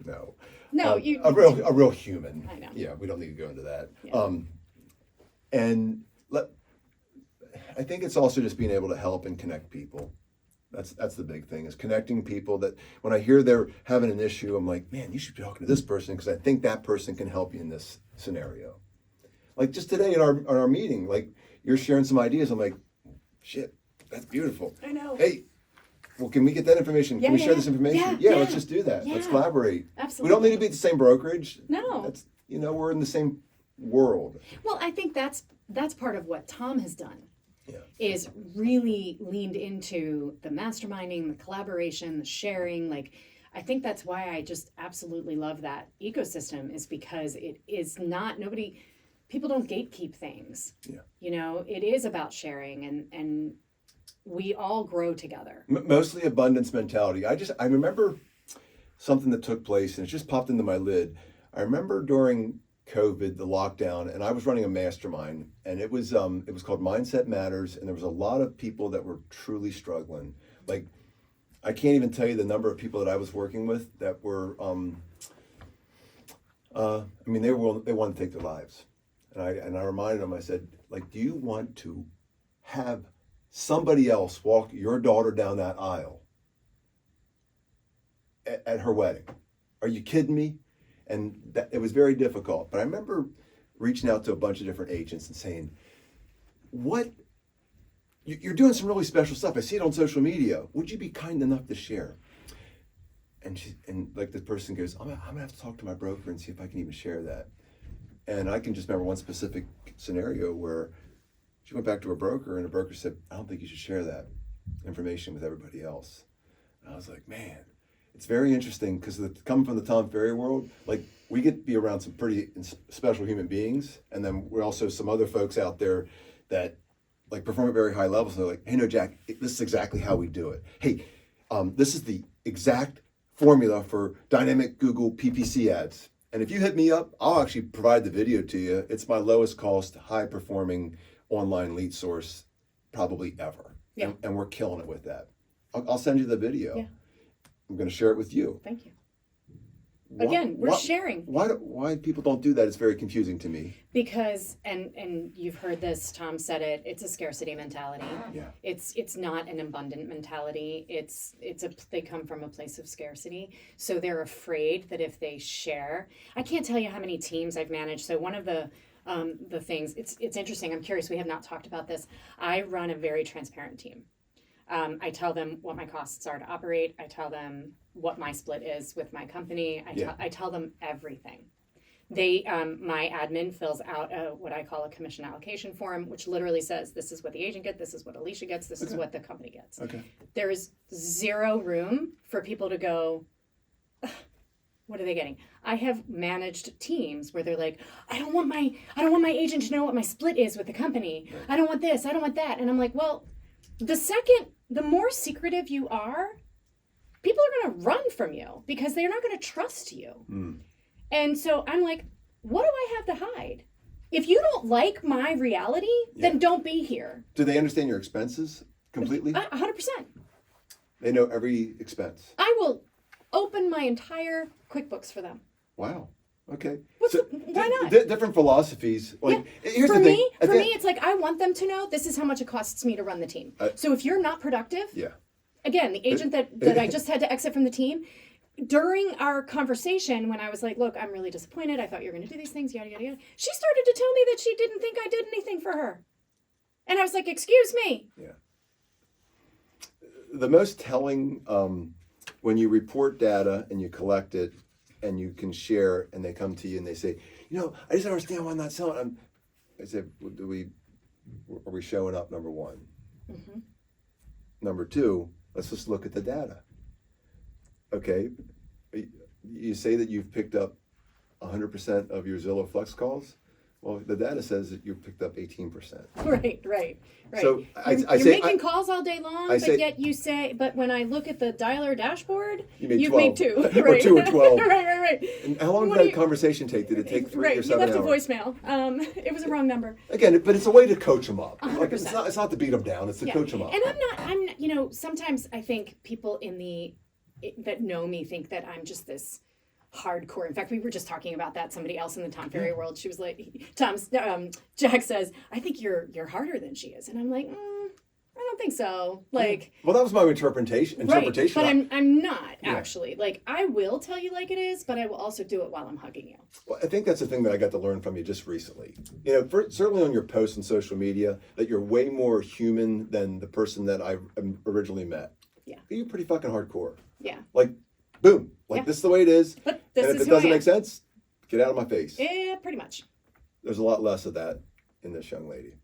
[SPEAKER 2] No.
[SPEAKER 1] No,
[SPEAKER 2] a real human.
[SPEAKER 1] I know.
[SPEAKER 2] Yeah, we don't need to go into that.
[SPEAKER 1] Yeah.
[SPEAKER 2] I think it's also just being able to help and connect people. That's the big thing, is connecting people that when I hear they're having an issue, I'm like, man, you should be talking to this person because I think that person can help you in this scenario. Like just today in our meeting, like you're sharing some ideas. I'm like, shit, that's beautiful.
[SPEAKER 1] I know.
[SPEAKER 2] Hey, well, can we get that information?
[SPEAKER 1] Yeah,
[SPEAKER 2] Can we share
[SPEAKER 1] yeah.
[SPEAKER 2] this information?
[SPEAKER 1] Yeah,
[SPEAKER 2] Let's
[SPEAKER 1] yeah.
[SPEAKER 2] just do that. Let's
[SPEAKER 1] Yeah.
[SPEAKER 2] collaborate.
[SPEAKER 1] Absolutely.
[SPEAKER 2] We don't need to be at the same brokerage.
[SPEAKER 1] No.
[SPEAKER 2] That's we're in the same world.
[SPEAKER 1] Well, I think that's part of what Tom has done.
[SPEAKER 2] Yeah.
[SPEAKER 1] Is really leaned into the masterminding, the collaboration, the sharing. Like, I think that's why I just absolutely love that ecosystem, is because it is not, people don't gatekeep things.
[SPEAKER 2] Yeah.
[SPEAKER 1] It is about sharing and we all grow together.
[SPEAKER 2] Mostly abundance mentality. I remember something that took place and it just popped into my lid. I remember during COVID, the lockdown, and I was running a mastermind, and it was called Mindset Matters, and there was a lot of people that were truly struggling. Like, I can't even tell you the number of people that I was working with that were I mean, they want to take their lives. And I reminded them, I said, like, do you want to have somebody else walk your daughter down that aisle at her wedding? Are you kidding me? And it was very difficult. But I remember reaching out to a bunch of different agents and saying, you're doing some really special stuff. I see it on social media. Would you be kind enough to share? And like the person goes, I'm gonna have to talk to my broker and see if I can even share that. And I can just remember one specific scenario where she went back to her broker and the broker said, I don't think you should share that information with everybody else. And I was like, man, it's very interesting because coming from the Tom Ferry world, like we get to be around some pretty special human beings. And then we're also some other folks out there that like perform at very high levels. And they're like, hey, no, Jack, this is exactly how we do it. Hey, this is the exact formula for dynamic Google PPC ads. And if you hit me up, I'll actually provide the video to you. It's my lowest cost, high performing online lead source probably ever.
[SPEAKER 1] Yeah.
[SPEAKER 2] And we're killing it with that. I'll send you the video.
[SPEAKER 1] Yeah.
[SPEAKER 2] I'm going to share it with you.
[SPEAKER 1] Thank you. Again, we're sharing.
[SPEAKER 2] Why people don't do that is very confusing to me.
[SPEAKER 1] Because, and you've heard this, Tom said it, it's a scarcity mentality.
[SPEAKER 2] Yeah.
[SPEAKER 1] It's not an abundant mentality. They come from a place of scarcity. So they're afraid that if they share, I can't tell you how many teams I've managed. So one of the things, it's interesting, I'm curious, we have not talked about this. I run a very transparent team. I tell them what my costs are to operate. I tell them what my split is with my company. I tell them everything. My admin fills out what I call a commission allocation form, which literally says, this is what the agent gets, this is what Alyssia gets, this is what the company gets.
[SPEAKER 2] Okay.
[SPEAKER 1] There is zero room for people to go, what are they getting? I have managed teams where they're like, I don't want my agent to know what my split is with the company.
[SPEAKER 2] Right.
[SPEAKER 1] I don't want this, I don't want that. And I'm like, well, the more secretive you are, people are going to run from you because they're not going to trust you. Mm. And so I'm like, what do I have to hide? If you don't like my reality, then don't be here.
[SPEAKER 2] Do they understand your expenses completely?
[SPEAKER 1] 100%.
[SPEAKER 2] They know every expense.
[SPEAKER 1] I will open my entire QuickBooks for them.
[SPEAKER 2] Wow. Okay.
[SPEAKER 1] Why not?
[SPEAKER 2] Different philosophies. Like, here's
[SPEAKER 1] for
[SPEAKER 2] the
[SPEAKER 1] me,
[SPEAKER 2] thing.
[SPEAKER 1] It's like I want them to know this is how much it costs me to run the team. So if you're not productive, again, the agent that I just had to exit from the team, during our conversation when I was like, look, I'm really disappointed. I thought you were going to do these things, yada, yada, yada. She started to tell me that she didn't think I did anything for her. And I was like, excuse me.
[SPEAKER 2] Yeah. The most telling, when you report data and you collect it, and you can share, and they come to you and they say, I just don't understand why I'm not selling. I said, are we showing up, number one? Mm-hmm. Number two, let's just look at the data. Okay, you say that you've picked up 100% of your Zillow Flex calls. Well, the data says that you picked up 18%.
[SPEAKER 1] Right.
[SPEAKER 2] So
[SPEAKER 1] you're making calls all day long, yet you say, but when I look at the dialer dashboard, you've made 2.
[SPEAKER 2] Right. Or 2 or 12.
[SPEAKER 1] right.
[SPEAKER 2] And how long did that conversation take? Did it take 3 or 7 hours?
[SPEAKER 1] You left a voicemail. It was a wrong number.
[SPEAKER 2] Again, but it's a way to coach them up.
[SPEAKER 1] 100%.
[SPEAKER 2] Like it's not to beat them down, it's to coach them up.
[SPEAKER 1] And I'm sometimes I think people that know me think that I'm just this hardcore. In fact, we were just talking about that. Somebody else in the Tom Ferry world, she was like, Jack says, I think you're harder than she is. And I'm like, I don't think so. Like,
[SPEAKER 2] well, that was my interpretation.
[SPEAKER 1] Right, but I'm not actually. Like, I will tell you like it is, but I will also do it while I'm hugging you.
[SPEAKER 2] Well, I think that's the thing that I got to learn from you just recently. Certainly on your posts on social media, that you're way more human than the person that I originally met.
[SPEAKER 1] Yeah.
[SPEAKER 2] You're pretty fucking hardcore.
[SPEAKER 1] Yeah.
[SPEAKER 2] Like, boom. Like, this is the way it is.
[SPEAKER 1] But
[SPEAKER 2] and if it doesn't make sense, get out of my face.
[SPEAKER 1] Yeah, pretty much.
[SPEAKER 2] There's a lot less of that in this young lady.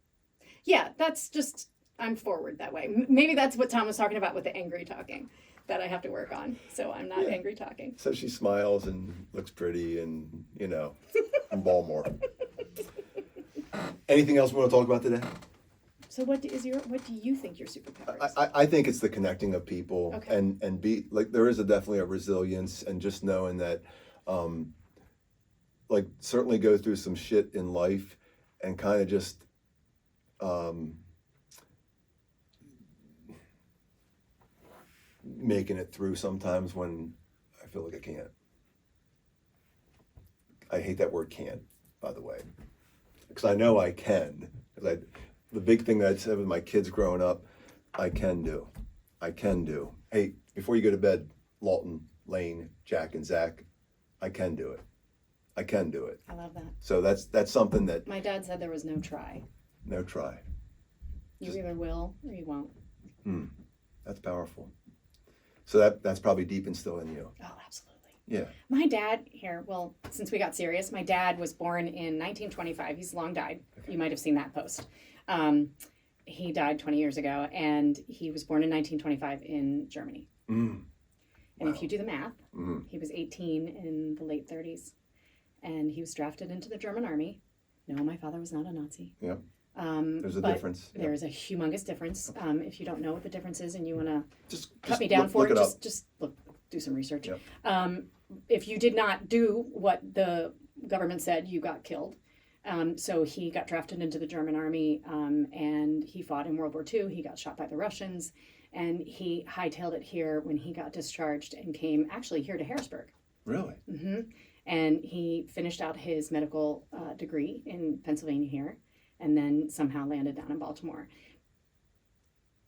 [SPEAKER 1] Yeah, that's just, I'm forward that way. Maybe that's what Tom was talking about with the angry talking that I have to work on. So I'm not angry talking.
[SPEAKER 2] So she smiles and looks pretty and, in Baltimore. Anything else we want to talk about today?
[SPEAKER 1] So what do you think your superpower is?
[SPEAKER 2] I think it's the connecting of people and be like, there is definitely a resilience and just knowing that, like certainly go through some shit in life and kind of just, making it through sometimes when I feel like I can't. I hate that word "can," by the way, because I know I can. The big thing that I said with my kids growing up, I can do. Hey, before you go to bed, Lawton, Lane, Jack, and Zach, I can do it. I
[SPEAKER 1] love that.
[SPEAKER 2] So that's something that
[SPEAKER 1] My dad said there was no try.
[SPEAKER 2] no try.
[SPEAKER 1] You either will or you won't.
[SPEAKER 2] That's powerful. So that's probably deep and still in you.
[SPEAKER 1] Oh, absolutely.
[SPEAKER 2] Yeah.
[SPEAKER 1] My dad here, well, since we got serious, my dad was born in 1925. He's long died. Okay. You might have seen that post. He died 20 years ago, and he was born in 1925 in Germany. And if you do the math, he was 18 in the late 30s, and he was drafted into the German army. No, my father was not a Nazi.
[SPEAKER 2] Yeah. There's a difference.
[SPEAKER 1] There is a humongous difference.
[SPEAKER 2] Okay.
[SPEAKER 1] If you don't know what the difference is and you want to
[SPEAKER 2] Just
[SPEAKER 1] cut me down for
[SPEAKER 2] look
[SPEAKER 1] it, just do some research.
[SPEAKER 2] Yep.
[SPEAKER 1] If you did not do what the government said, you got killed. So he got drafted into the German army, and he fought in World War II. He got shot by the Russians, and he hightailed it here when he got discharged and came actually here to Harrisburg.
[SPEAKER 2] Really?
[SPEAKER 1] And he finished out his medical degree in Pennsylvania here, and then somehow landed down in Baltimore.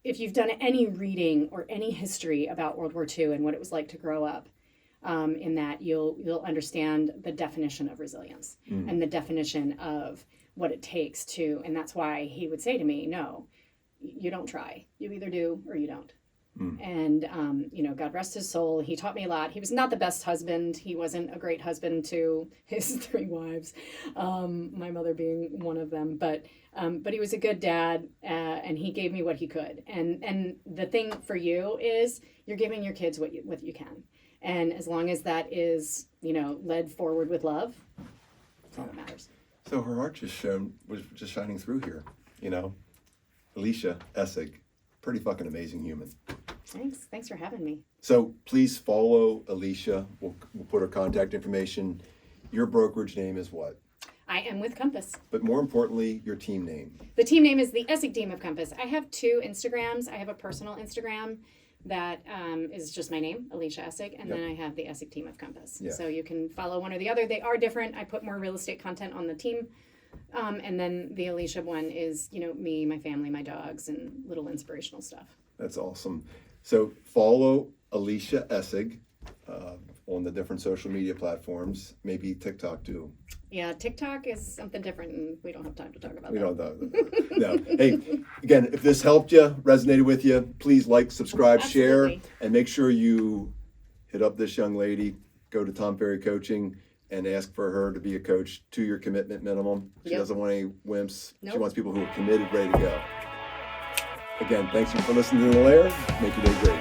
[SPEAKER 1] If you've done any reading or any history about World War II and what it was like to grow up, in that you'll understand the definition of resilience and the definition of what it takes to, and that's why he would say to me, no, you don't try. You either do or you don't. And, God rest his soul. He taught me a lot. He was not the best husband. He wasn't a great husband to his 3 wives, my mother being one of them. But he was a good dad, and he gave me what he could. And the thing for you is you're giving your kids what you can. And as long as that is, led forward with love, that's all that matters.
[SPEAKER 2] So her heart was just shining through here, Alyssia Essig, pretty fucking amazing human.
[SPEAKER 1] Thanks for having me.
[SPEAKER 2] So please follow Alyssia. We'll put her contact information. Your brokerage name is what?
[SPEAKER 1] I am with Compass.
[SPEAKER 2] But more importantly, your team name.
[SPEAKER 1] The team name is the Essig Team of Compass. I have 2 Instagrams. I have a personal Instagram that is just my name, Alyssia Essig, and then I have the Essig Team of Compass.
[SPEAKER 2] Yeah.
[SPEAKER 1] So you can follow one or the other. They are different. I put more real estate content on the team. And then the Alyssia one is, me, my family, my dogs, and little inspirational stuff.
[SPEAKER 2] That's awesome. So follow Alyssia Essig on the different social media platforms, maybe TikTok too.
[SPEAKER 1] Yeah, TikTok is something different, and we don't have time to talk about that.
[SPEAKER 2] We don't know. No. Hey, again, if this helped you, resonated with you, please like, subscribe,
[SPEAKER 1] Absolutely.
[SPEAKER 2] share, and make sure you hit up this young lady, go to Tom Ferry Coaching, and ask for her to be a coach, 2-year commitment minimum. She
[SPEAKER 1] Yep.
[SPEAKER 2] doesn't want any wimps.
[SPEAKER 1] Nope.
[SPEAKER 2] She wants people who are committed, ready to go. Again, thanks for listening to the Lehr. Make your day great.